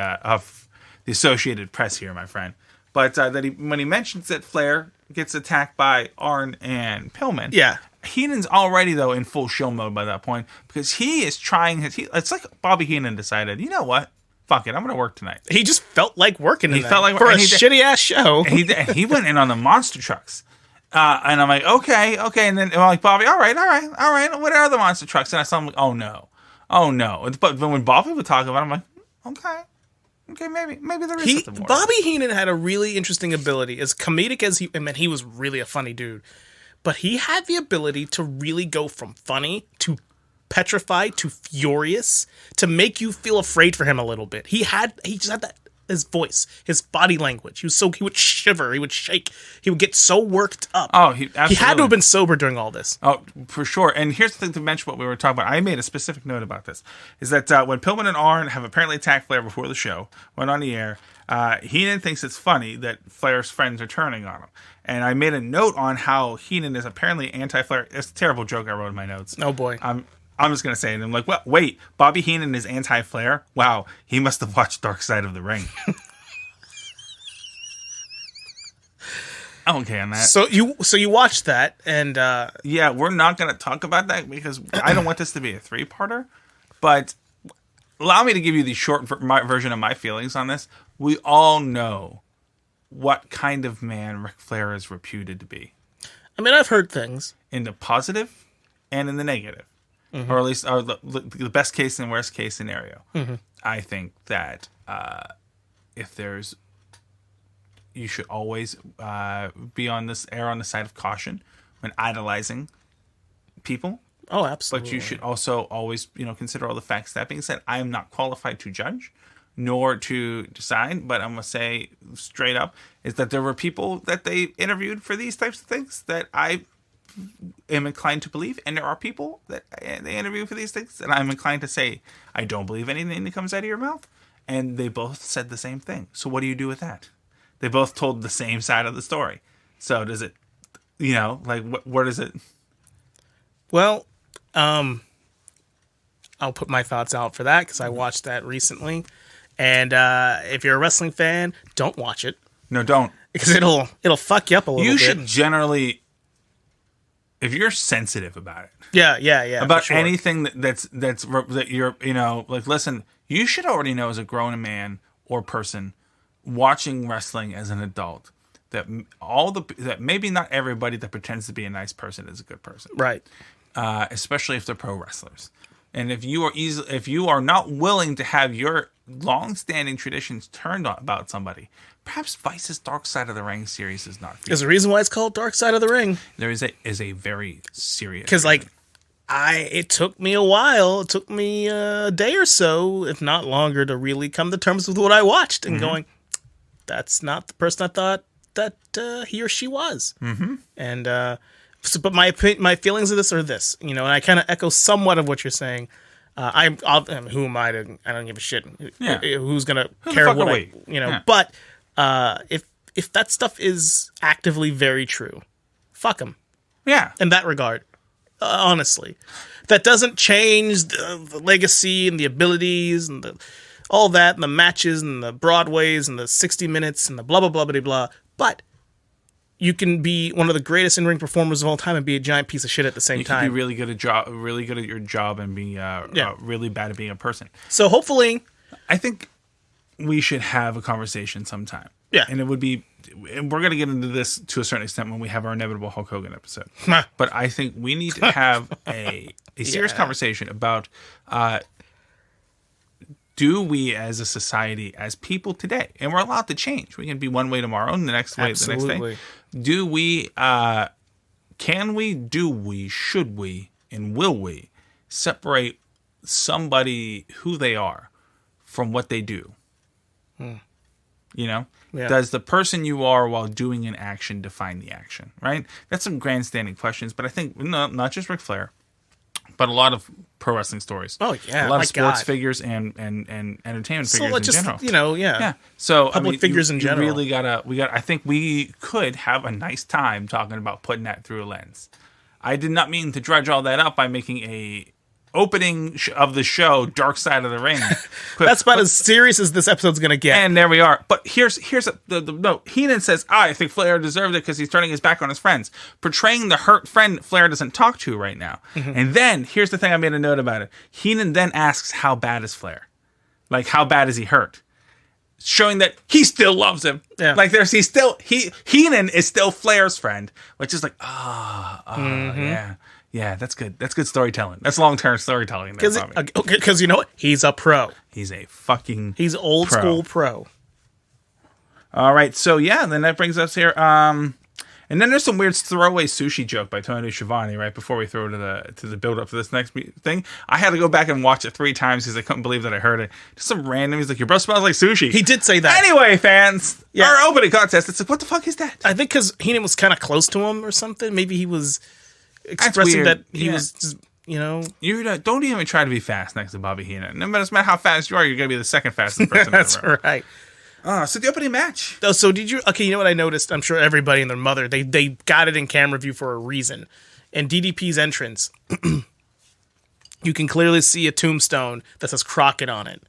Associated Press here, my friend. But when he mentions that Flair gets attacked by Arn and Pillman, yeah, Heenan's already though in full shill mode by that point because he is trying. It's like Bobby Heenan decided, you know what? Fuck it, I'm going to work tonight. He just felt like working. He felt like for a shitty ass show. And he went in on the monster trucks. And I'm like, okay. And then I'm like, Bobby, all right. What are the monster trucks? And I saw him like, oh no. But when Bobby would talk about it, I'm like, okay, maybe there is something more. Bobby Heenan had a really interesting ability. As comedic as he was really a funny dude. But he had the ability to really go from funny to petrified to furious to make you feel afraid for him a little bit. He just had that. His voice, his body language. He would shiver. He would shake. He would get so worked up. Oh, he absolutely. He had to have been sober during all this. Oh, for sure. And here's the thing to mention what we were talking about. I made a specific note about this. Is that when Pillman and Arn have apparently attacked Flair before the show, went on the air, Heenan thinks it's funny that Flair's friends are turning on him. And I made a note on how Heenan is apparently anti-Flair. It's a terrible joke I wrote in my notes. Oh, boy. I'm just going to say it. I'm like, well, wait, Bobby Heenan is anti-Flair? Wow, he must have watched Dark Side of the Ring. Okay on that. So you watched that, and... yeah, we're not going to talk about that because I don't want this to be a 3-parter, but allow me to give you the short version of my feelings on this. We all know what kind of man Ric Flair is reputed to be. I mean, I've heard things. In the positive and in the negative. Mm-hmm. Or at least the best case and worst case scenario. Mm-hmm. I think that you should always be on the side of caution when idolizing people. Oh, absolutely. But you should also always, consider all the facts. That being said, I am not qualified to judge nor to decide, but I'm going to say straight up is that there were people that they interviewed for these types of things that I am inclined to believe, and there are people that they interview for these things and I'm inclined to say I don't believe anything that comes out of your mouth, and they both said the same thing. So what do you do with that? They both told the same side of the story. So does it, where does it? Well, I'll put my thoughts out for that because I watched that recently, and if you're a wrestling fan, don't watch it. No, don't, because it'll fuck you up a little bit. You should generally. If you're sensitive about it, yeah, about sure. anything that you're, listen, you should already know as a grown man or person watching wrestling as an adult that that maybe not everybody that pretends to be a nice person is a good person, right? Especially if they're pro wrestlers, and if you are not willing to have your long-standing traditions turned on about somebody. Perhaps Vice's Dark Side of the Ring series is not for you. There's a reason why it's called Dark Side of the Ring. There is a very serious because it took me a while. It took me a day or so, if not longer, to really come to terms with what I watched and going, that's not the person I thought that he or she was. Mm-hmm. And but my feelings of this are this, and I kind of echo somewhat of what you're saying. Who am I to? I don't give a shit. Yeah. Who's gonna Who the care fuck what are I? we? You know. Yeah. But if that stuff is actively very true, fuck them. Yeah. In that regard, honestly, that doesn't change the legacy and the abilities and all that and the matches and the Broadways and the 60 minutes and the blah blah blah blah blah. But you can be one of the greatest in-ring performers of all time and be a giant piece of shit at the same time. You can be really good at your job, and be really bad at being a person. So hopefully, I think we should have a conversation sometime. Yeah. And it would be, and we're going to get into this to a certain extent when we have our inevitable Hulk Hogan episode. But I think we need to have a serious conversation about, do we as a society, as people today, and we're allowed to change. We can be one way tomorrow and the next way the next day. Do we, can we, do we, should we, and will we separate somebody, who they are, from what they do? You know? Yeah. Does the person you are while doing an action define the action, right? That's some grandstanding questions, but I think, not just Ric Flair, but a lot of pro wrestling stories. Oh, yeah. A lot of sports figures and entertainment figures in general. You know, yeah. So public figures in general. Really I think we could have a nice time talking about putting that through a lens. I did not mean to dredge all that up by making a opening of the show Dark Side of the Ring. That's about as serious as this episode's gonna get. And there we are. But here's the note. Heenan says, I think Flair deserved it because he's turning his back on his friends, portraying the hurt friend Flair doesn't talk to right now. Mm-hmm. And then here's the thing I made a note about it. Heenan then asks, how bad is Flair? Like, how bad is he hurt? Showing that he still loves him. Yeah. Like Heenan is still Flair's friend, which is like, yeah. Yeah, that's good. That's good storytelling. That's long-term storytelling. Because you know what? He's a pro. He's old school pro. All right, so yeah, then that brings us here. And then there's some weird throwaway sushi joke by Tony Schiavone right before we throw to the build up for this next thing. I had to go back and watch it 3 times because I couldn't believe that I heard it. Just some random. He's like, your breath smells like sushi. He did say that. Anyway, fans, our opening contest. It's like, what the fuck is that? I think because Heenan was kind of close to him or something. Maybe he was expressing that he was just, you know. You don't even try to be fast next to Bobby Heenan. No matter how fast you are, you're going to be the second fastest person. That's right. So the opening match. So did you? Okay, you know what I noticed? I'm sure everybody and their mother they got it in camera view for a reason. In DDP's entrance, you can clearly see a tombstone that says Crockett on it.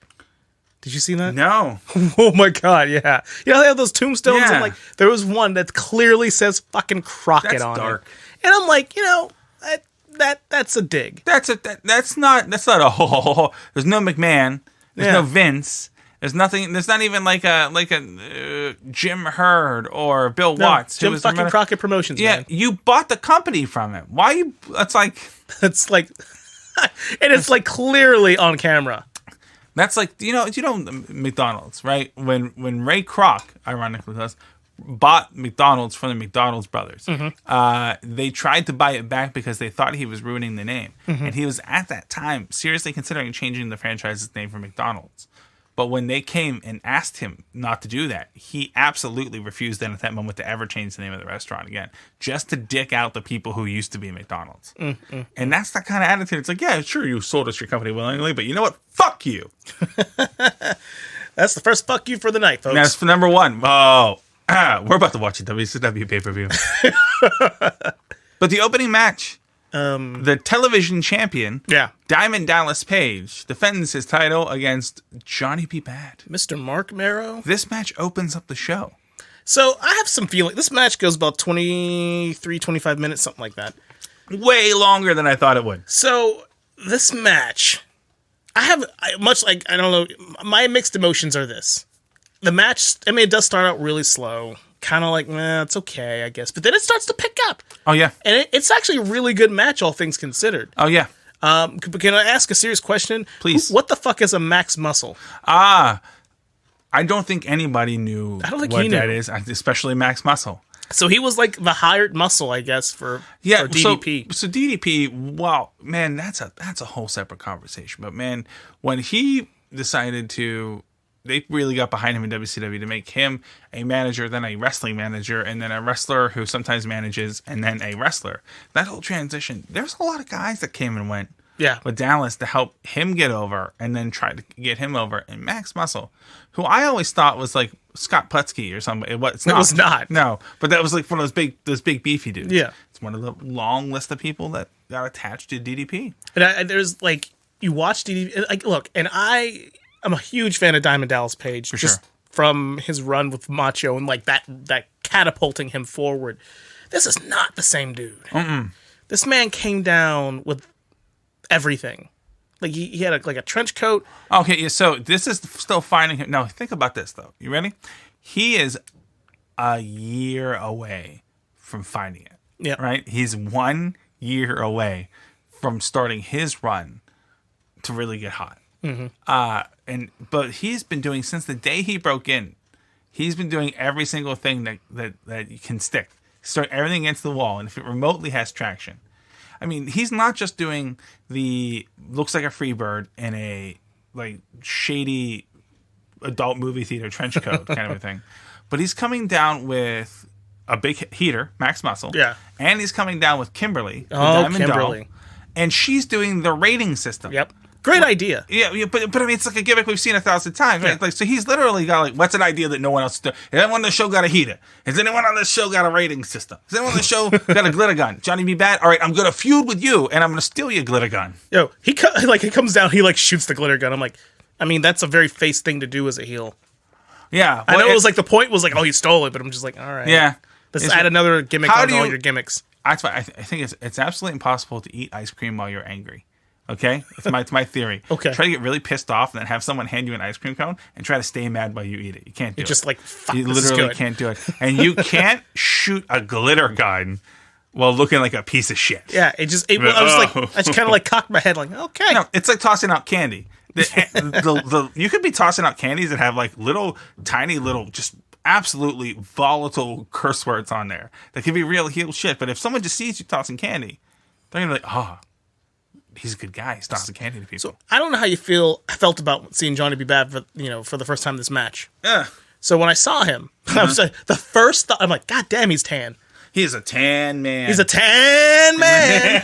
Did you see that? No. Oh my god, yeah. You know they have those tombstones, and like there was one that clearly says fucking Crockett on it. And I'm like, you know, that's a dig. That's not a there's no McMahon. There's no Vince. There's nothing. There's not even like a Jim Hurd or Bill Watts. Jim fucking Crockett Promotions. Yeah, man. You bought the company from him. Why you? That's like. It's like, and it's like clearly on camera. That's like you know McDonald's, right? When Ray Kroc, ironically, bought McDonald's from the McDonald's brothers. Mm-hmm. They tried to buy it back because they thought he was ruining the name, and he was at that time seriously considering changing the franchise's name for McDonald's. But when they came and asked him not to do that, he absolutely refused then at that moment to ever change the name of the restaurant again, just to dick out the people who used to be McDonald's. And that's the kind of attitude. It's like, yeah, sure, you sold us your company willingly, but you know what? Fuck you. That's the first fuck you for the night, folks. And that's for number 1. Oh, we're about to watch a WCW pay-per-view. But the opening match, the television champion, Diamond Dallas Page, defends his title against Johnny B. Bad. Mr. Mark Marrow. This match opens up the show. So I have some feeling. This match goes about 23, 25 minutes, something like that. Way longer than I thought it would. So this match, I don't know, my mixed emotions are this. The match, I mean, it does start out really slow. Kind of like, it's okay, I guess. But then it starts to pick up. Oh, yeah. And it's actually a really good match, all things considered. Oh, yeah. Can I ask a serious question? Please. What the fuck is a Max Muscle? I don't think anybody knew what that is, especially Max Muscle. So he was like the hired muscle, I guess, for DDP. So DDP, wow, man, that's a whole separate conversation. But man, when he decided to... They really got behind him in WCW to make him a manager, then a wrestling manager, and then a wrestler who sometimes manages, and then a wrestler. That whole transition, there's a lot of guys that came and went Yeah. with Dallas to help him get over and then try to get him over. And Max Muscle, who I always thought was like Scott Putski or something. It was not. No, but that was like one of those big beefy dudes. Yeah. It's one of the long list of people that got attached to DDP. And there's like, you watch DDP, like, look, and I'm a huge fan of Diamond Dallas Page. For just sure. from his run with Macho and like that catapulting him forward. This is not the same dude. This man came down with everything. Like he had a trench coat. Okay, yeah, so this is still finding him. No, think about this though. You ready? He is a year away from finding it. Yeah. Right? He's 1 year away from starting his run to really get hot. But he's been doing since the day he broke in. He's been doing every single thing that you can stick. Start everything against the wall, and if it remotely has traction. I mean, he's not just doing the looks like a free bird in a like shady adult movie theater trench coat kind of a thing, but he's coming down with a big heater, Max Muscle. Yeah. And he's coming down with Kimberly, the Oh, Diamond Kimberly. Doll, and she's doing the rating system. Yep. Great idea. Yeah, but I mean, it's like a gimmick we've seen 1,000 times, right? Yeah. Like, so he's literally got like, what's an idea that no one else is doing? Has anyone on the show got a heater? Has anyone on this show got a rating system? Has anyone on the show got a glitter gun? Johnny B. Bad? All right, I'm gonna feud with you, and I'm gonna steal your glitter gun. Yo, he comes down, he like shoots the glitter gun. I'm like, I mean, that's a very face thing to do as a heel. Yeah, I know it was like the point was like, oh, he stole it, but I'm just like, all right. yeah. Let's add another gimmick on all your gimmicks. That's why I think it's absolutely impossible to eat ice cream while you're angry. Okay, it's my theory. Okay. Try to get really pissed off and then have someone hand you an ice cream cone and try to stay mad while you eat it. You can't do it. Just like, fuck, You this is literally good. can't do it, and you can't shoot a glitter gun while looking like a piece of shit. Yeah, I just kind of like cocked my head like, okay. No, it's like tossing out candy. You could be tossing out candies that have like tiny little, just absolutely volatile curse words on there. That could be real heel shit. But if someone just sees you tossing candy, they're gonna be like, oh, he's a good guy. He's tossing candy to people. So I don't know how you felt about seeing Johnny B. Bad for the first time this match. Yeah. So when I saw him, I was like, the first thought, I'm like, God damn, he's tan. He's a tan man. He's a tan man.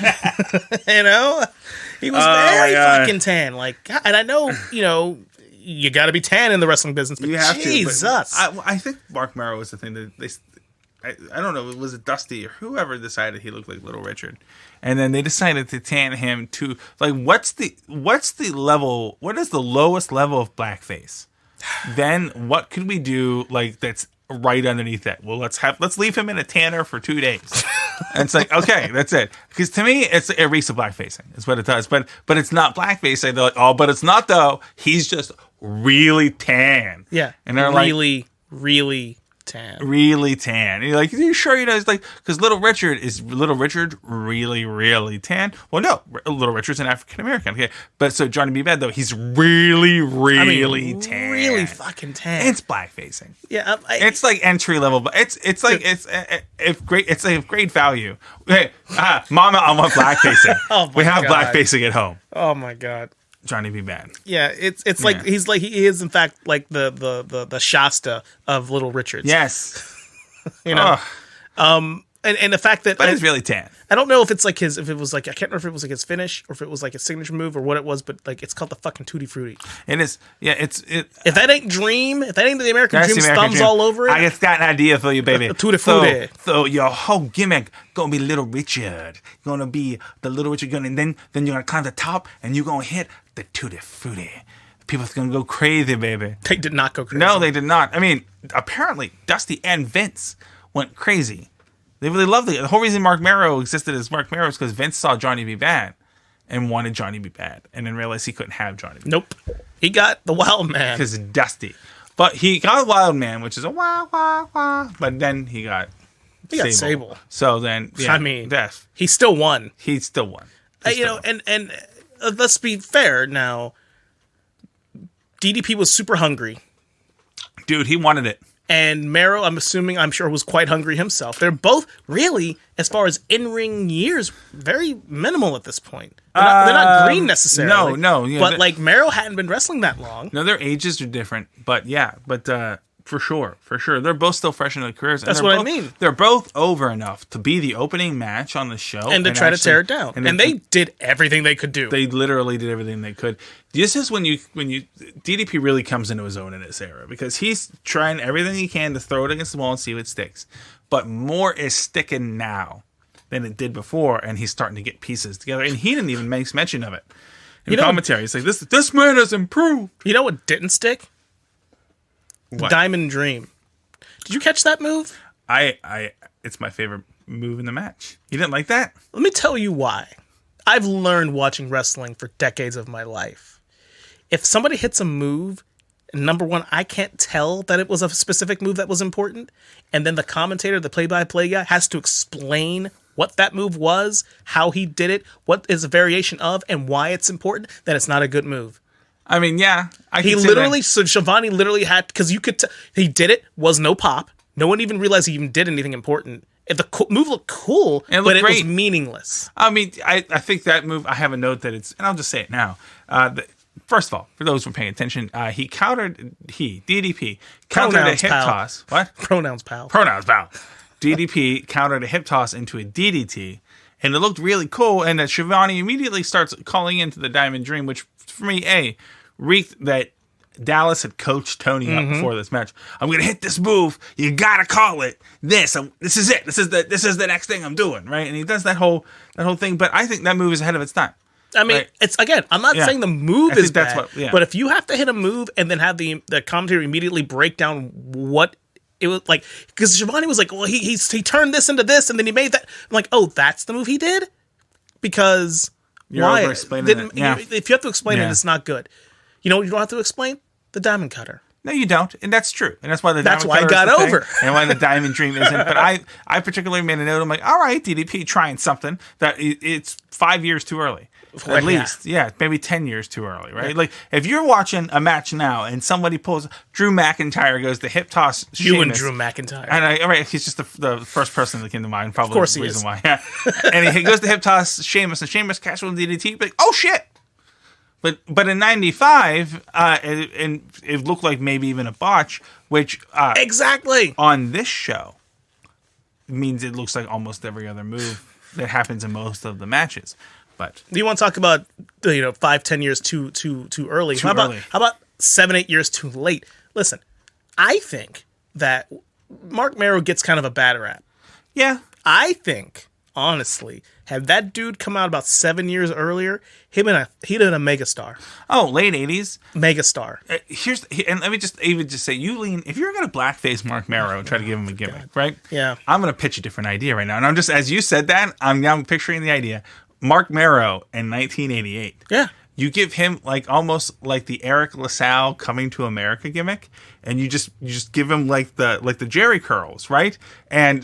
He was very fucking tan. Like, God, and I know, you got to be tan in the wrestling business. But You have Jesus. to. But I think Mark Merrow was the thing that they. I don't know. Was it Dusty or whoever decided he looked like Little Richard, and then they decided to tan him to like what's the level? What is the lowest level of blackface? Then what could we do like that's right underneath that? Well, let's leave him in a tanner for 2 days. And it's like, okay, that's it. Because to me, it reeks of blackfacing. Is what it does. But it's not blackfacing. They're like, oh, but it's not though. He's just really tan. Yeah. And they're really, really tan. really tan. And you're like, are you sure he does? Like, because Little Richard really, really tan? Well, no, Little Richard's an African American. Okay, but so Johnny B. Bad though, he's really, really tan. Really fucking tan. It's blackfacing. Yeah, It's like entry level, but it's a great value. Hey, Mama, I want blackfacing. Oh my we have God. blackfacing at home. Oh my God. Johnny B. Bad. Yeah, it's like he is in fact like the Shasta of Little Richards. Yes. And the fact that But it's really tan. I don't know if it's like I can't remember if it was like his finish or if it was like his signature move or what it was, but like it's called the fucking Tutti Frutti. It is. Yeah, If that ain't the American That's Dream's the American thumbs Dream. all over it. I just got an idea for you, baby. Tutti Frutti. So your whole gimmick gonna be Little Richard. Gonna be the Little Richard, and then you're gonna climb the top and you're gonna hit the Tutti Frutti. People's gonna go crazy, baby. They did not go crazy. No, they did not. I mean, apparently Dusty and Vince went crazy. They really loved it. The whole reason Mark Merrow existed as Mark Merrow is because Vince saw Johnny B. Bad and wanted Johnny B. Bad, and then realized he couldn't have Johnny B. Nope. He got the Wild Man. Because Dusty. But he got Wild Man, which is a wah, wah, wah. But then he got Sable. So then, yeah, I mean, he still won. He still won. And let's be fair now. DDP was super hungry. Dude, he wanted it. And Merrow, I'm sure, was quite hungry himself. They're both really, as far as in-ring years, very minimal at this point. They're not green necessarily. No. Yeah, but like Merrow hadn't been wrestling that long. No, their ages are different. But yeah, but For sure. They're both still fresh in their careers. That's what I mean. They're both over enough to be the opening match on the show. And to try to tear it down. And they did everything they could do. They literally did everything they could. This is when DDP really comes into his own in this era, because he's trying everything he can to throw it against the wall and see what sticks. But more is sticking now than it did before, and he's starting to get pieces together. And he didn't even make mention of it in commentary. He's like, this man has improved. You know what didn't stick? What? Diamond Dream. Did you catch that move? It's my favorite move in the match. You didn't like that? Let me tell you why. I've learned watching wrestling for decades of my life. If somebody hits a move, number one, I can't tell that it was a specific move that was important, and then the commentator, the play-by-play guy, has to explain what that move was, how he did it, what is a variation of, and why it's important, then it's not a good move. I mean, yeah. So Schiavone literally had, because you could he did it, was no pop. No one even realized he even did anything important. The move looked cool, but it was meaningless. I mean, I think that move, I have a note that it's, and I'll just say it now. First of all, for those who are paying attention, DDP, countered a hip toss. What? Pronouns, pal. DDP countered a hip toss into a DDT, and it looked really cool, and that Schiavone immediately starts calling into the Diamond Dream, which, for me, reeked that Dallas had coached Tony up before this match. I'm gonna hit this move. You gotta call it this. This is it. This is the next thing I'm doing, right? And he does that whole thing. But I think that move is ahead of its time. I mean, right? It's, again, I'm not saying the move is bad, but if you have to hit a move and then have the commentator immediately break down what it was like, because Schiavone was like, well, he turned this into this and then he made that. I'm like, oh, that's the move he did? Because you're why? Over-explaining it. Yeah. If you have to explain it, it's not good. You know what you don't have to explain? The Diamond Cutter. No, you don't, and that's true, and that's why that's why I got over, and why the Diamond Dream isn't. But I particularly made a note. I'm like, all right, DDP trying something that it's 5 years too early, at least, maybe 10 years too early, right? Yeah. Like if you're watching a match now and somebody pulls Drew McIntyre goes to hip toss, you and Drew McIntyre, and he's just the first person that came to mind, probably of course the he reason is. why, yeah. And he goes to hip toss Sheamus, and Sheamus catches with DDT, like, oh shit. But in 95, and it looked like maybe even a botch, which exactly on this show means it looks like almost every other move that happens in most of the matches. But you want to talk about 5-10 years too early? How about 7-8 years too late? Listen, I think that Mark Marrow gets kind of a bad rap. Yeah, I think honestly, had that dude come out about 7 years earlier, he'd been a megastar. Oh, late 80s. Megastar. And let me just say, if you're going to blackface Mark Marrow and try to give him a gimmick, right? Yeah. I'm going to pitch a different idea right now. And I'm just, as you said that, I'm now picturing the idea. Mark Marrow in 1988. Yeah. You give him like almost like the Eric LaSalle Coming to America gimmick, and you just give him like the Jerry curls, right?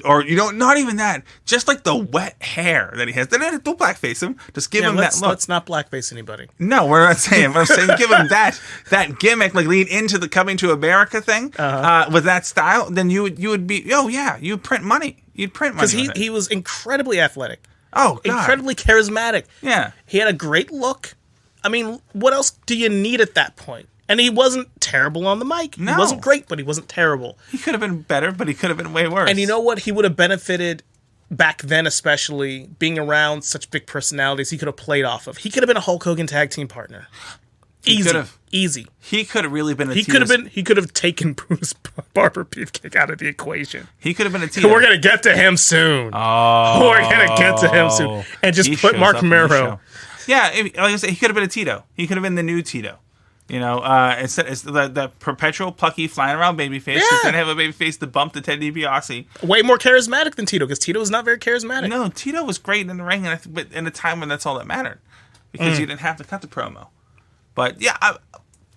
Or not even that, just like the wet hair that he has. Don't blackface him. Just give him that look. Let's not blackface anybody. No, we're not saying. But I'm saying give him that gimmick, like lead into the Coming to America thing with that style. Then you would be you'd print money. You'd print money because he was incredibly athletic. Oh, God. Incredibly charismatic. Yeah, he had a great look. I mean, what else do you need at that point? And he wasn't terrible on the mic. No. He wasn't great, but he wasn't terrible. He could have been better, but he could have been way worse. And you know what? He would have benefited back then, especially being around such big personalities. He could have played off of. He could have been a Hulk Hogan tag team partner. Easy. He could have really been a. He could have taken Bruce Barber Beefcake out of the equation. He could have been a Tito. We're gonna get to him soon. We're gonna get to him soon, and just put Mark Marrow. Yeah, like I said, he could have been a Tito. He could have been the new Tito. Instead, it's the perpetual plucky flying around babyface. Yeah. He's gonna have a babyface to bump the Ted DiBiase. Way more charismatic than Tito, because Tito was not very charismatic. No, Tito was great in the ring, but in a time when that's all that mattered, because you didn't have to cut the promo. But yeah,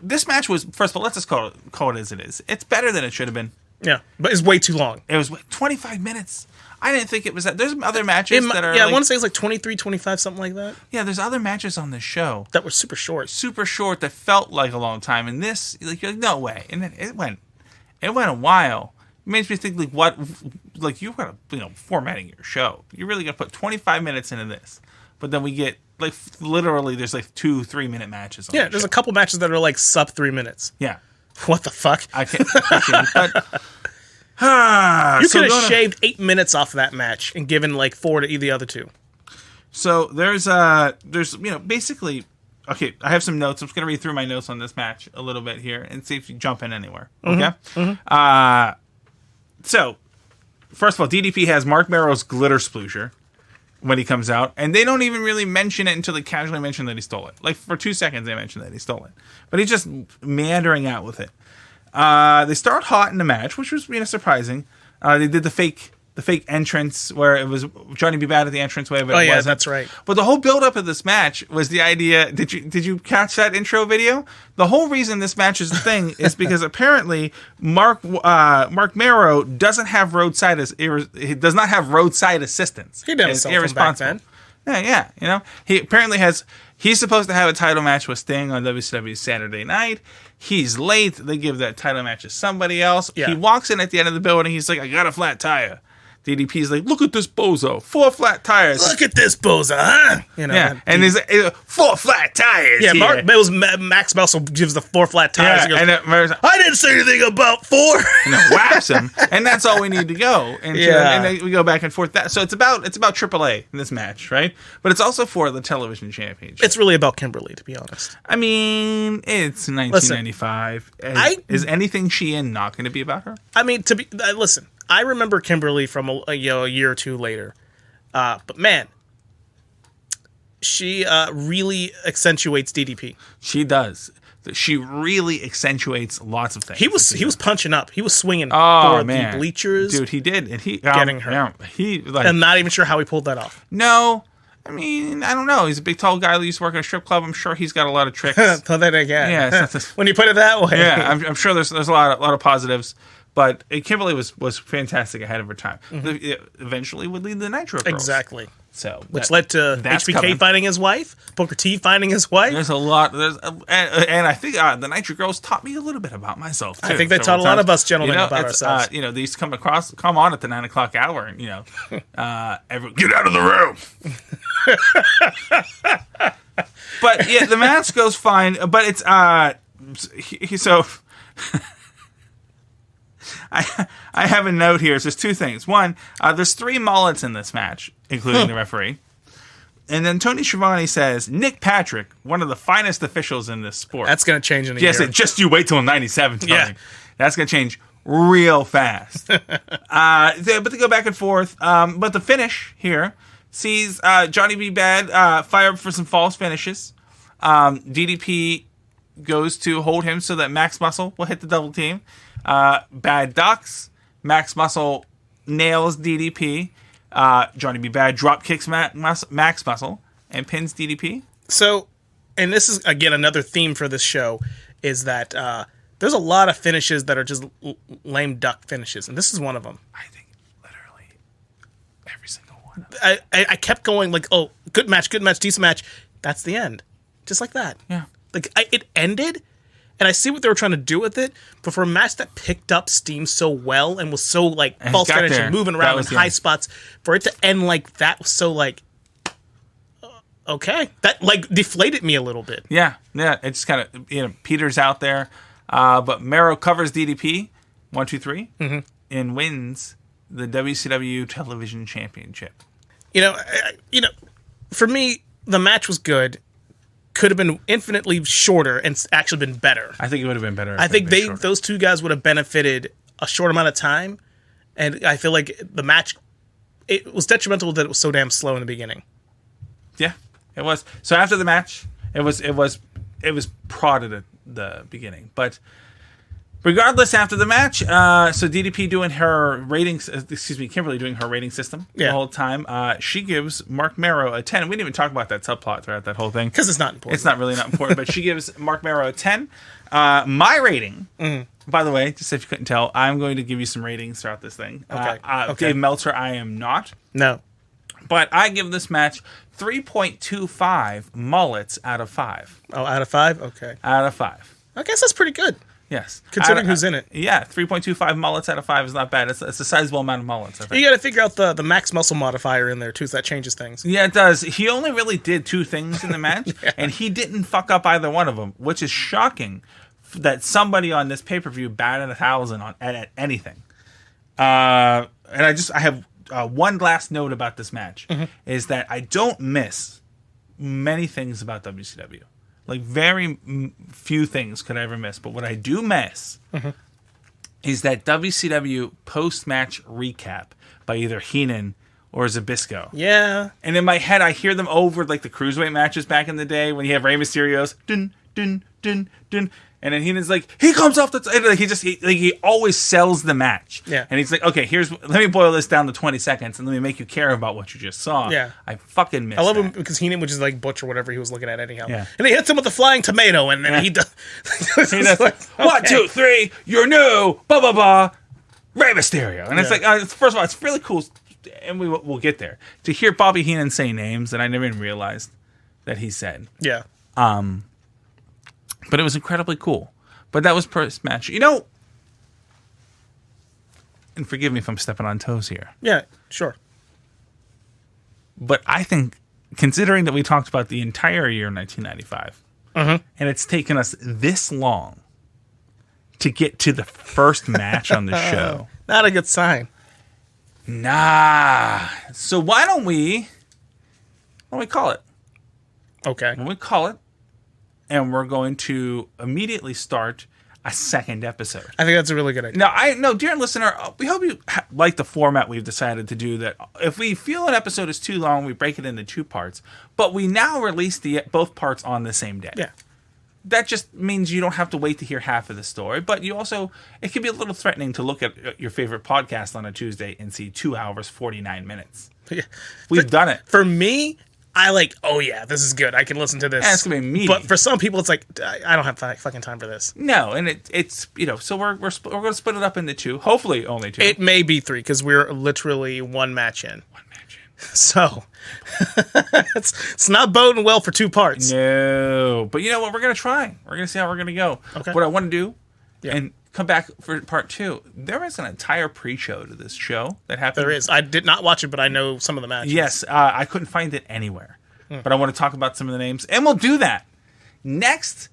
this match was, first of all, let's just call it as it is. It's better than it should have been. Yeah, but it's way too long. It was 25 minutes. I didn't think it was that. There's other matches that are. Yeah, I want to say it's like 23, 25, something like that. Yeah, there's other matches on this show that were super short. That felt like a long time. And this, you're like, no way. And then it went a while. It makes me think, like, what, like, you've got to, formatting your show. You really got to put 25 minutes into this. But then we get, like, literally, there's like 2-3 minute matches on there's a couple matches that are like sub 3 minutes. Yeah. What the fuck? I can't. But you could have shaved 8 minutes off of that match and given like 4 to the other 2. So there's basically. Okay, I have some notes. I'm just going to read through my notes on this match a little bit here and see if you jump in anywhere. Okay? So, first of all, DDP has Mark Merrow's glitter sploosher when he comes out, and they don't even really mention it until they casually mention that he stole it. Like, for 2 seconds, they mention that he stole it. But he's just meandering out with it. They start hot in the match, which was surprising. They did the fake entrance where it was Johnny B. Bad at the entranceway, but it wasn't. That's right. But the whole build-up of this match was the idea. Did you catch that intro video? The whole reason this match is a thing is because apparently Mark Merrow doesn't have roadside he does not have roadside assistance. He does irresponsible. Yeah. He apparently has. He's supposed to have a title match with Sting on WCW Saturday Night. He's late. They give that title match to somebody else. Yeah. He walks in at the end of the building. He's like, I got a flat tire. DDP's like, look at this bozo. 4 flat tires. Look at this bozo, huh? Yeah. And there's 4 flat tires. Yeah, Max Muscle gives the 4 flat tires. Yeah, and goes, I didn't say anything about 4. And it whaps him. And that's all we need to go. And then we go back and forth. So it's about AAA in this match, right? But it's also for the television championship. It's really about Kimberly, to be honest. I mean, it's 1995. Is anything she in not going to be about her? I mean, listen. I remember Kimberly from a year or 2 later, but man, she really accentuates DDP. She does. She really accentuates lots of things. He was punching up. He was swinging for the bleachers. Dude, he did, and he getting her. I'm not even sure how he pulled that off. No. I mean, I don't know. He's a big, tall guy who used to work at a strip club. I'm sure he's got a lot of tricks. When you put it that way. Yeah, I'm sure there's a lot of positives. But Kimberly was fantastic ahead of her time. Eventually would lead the Nitro Girls. Exactly. So which led to HBK finding his wife, Booker T finding his wife. There's a lot. And I think the Nitro Girls taught me a little bit about myself, too. I think they taught a lot of us gentlemen about ourselves. They used to come on at the 9 o'clock hour and, get out of the room. But, yeah, the match goes fine. But it's, so... I have a note here. So there's 2 things. One, there's 3 mullets in this match, including the referee. And then Tony Schiavone says, Nick Patrick, one of the finest officials in this sport. That's going to change in a year. Yes, just you wait till 97, Tony. Yeah. That's going to change real fast. But they go back and forth. But the finish here sees Johnny B. Bad fire up for some false finishes. DDP goes to hold him so that Max Muscle will hit the double team. Bad ducks. Max Muscle nails DDP. Johnny B. Bad drop kicks Max Muscle and pins DDP. So, and this is, again, another theme for this show, is that there's a lot of finishes that are just lame duck finishes, and this is one of them. I think literally every single one. I kept going like, oh, good match, decent match. That's the end. Just like that. Yeah. Like, it ended... And I see what they were trying to do with it, but for a match that picked up steam so well and was so, like, false finish and moving around in high spots, for it to end like that was so, like, okay. That, like, deflated me a little bit. Yeah. It just kind of, peters out there. But Merrow covers DDP, 1, 2, 3, and wins the WCW Television Championship. For me, the match was good. Could have been infinitely shorter and actually been better. I think it would have been better. I think those 2 guys would have benefited a short amount of time, and I feel like the match, it was detrimental that it was so damn slow in the beginning. Yeah, it was. So after the match, it was prodded at the beginning, but regardless, after the match, so DDP doing her ratings, Kimberly doing her rating system the whole time. She gives Mark Merrow a 10. We didn't even talk about that subplot throughout that whole thing. Because it's not important. It's not really important, but she gives Mark Merrow a 10. My rating, by the way, just if you couldn't tell, I'm going to give you some ratings throughout this thing. Okay. Dave Meltzer, I am not. No. But I give this match 3.25 mullets out of 5. Oh, out of 5? Okay. Out of 5. I guess that's pretty good. Yes. Considering who's in it. Yeah, 3.25 mullets out of 5 is not bad. It's a sizable amount of mullets, I think. You got to figure out the Max Muscle modifier in there, too, so that changes things. Yeah, it does. He only really did 2 things in the match, and he didn't fuck up either one of them, which is shocking that somebody on this pay-per-view batted 1,000 at anything. And I have one last note about this match is that I don't miss many things about WCW. Like very few things could I ever miss. But what I do miss is that WCW post-match recap by either Heenan or Zbyszko. Yeah. And in my head, I hear them over like the Cruiserweight matches back in the day when you have Rey Mysterio's dun, dun, dun, dun. And then Heenan's like, he comes off the... Like he always sells the match. Yeah. And he's like, okay, let me boil this down to 20 seconds and let me make you care about what you just saw. Yeah. I fucking miss I love that. him because Heenan would just like butcher whatever he was looking at anyhow. Yeah. And he hits him with the flying tomato and then he does... Heenan's like, 1, 2, 3, you're new, blah, blah, blah, Rey Mysterio. And it's like, first of all, it's really cool, and we'll get there, to hear Bobby Heenan say names that I never even realized that he said. Yeah. But it was incredibly cool. But that was first match. You know, and forgive me if I'm stepping on toes here, Yeah, sure. but I think, considering that we talked about the entire year 1995, and it's taken us this long to get to the first match on the show. Not a good sign. Nah. So why don't we call it? Okay. When we call it, and we're going to immediately start a second episode. I think that's a really good idea. Now, dear listener, we hope you like the format we've decided to do. That if we feel an episode is too long, we break it into 2 parts. But we now release both parts on the same day. Yeah. That just means you don't have to wait to hear half of the story. But you also, it can be a little threatening to look at your favorite podcast on a Tuesday and see 2 hours, 49 minutes. Yeah. We've done it. For me, I like, oh yeah, this is good. I can listen to this. Yeah, it's gonna be meaty. But for some people, it's like, I don't have fucking time for this. No, and it's so we're going to split it up into 2. Hopefully, only 2. It may be 3 because we're literally 1 match in. So it's not boding well for 2 parts. No, but you know what? We're gonna try. We're gonna see how we're gonna go. Okay. What I want to do, Yeah. and come back for part 2. There is an entire pre-show to this show that happened. There is. I did not watch it, but I know some of the matches. Yes, I couldn't find it anywhere, but I want to talk about some of the names, and we'll do that next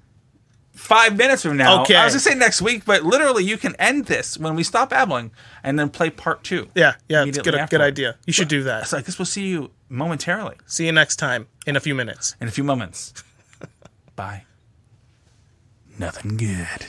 5 minutes from now. Okay. I was gonna say next week, but literally you can end this when we stop babbling and then play part 2. Yeah, it's immediately good after. idea. You should do that. So I guess we'll see you momentarily See you next time in a few minutes. in a few moments. Bye. Nothing good.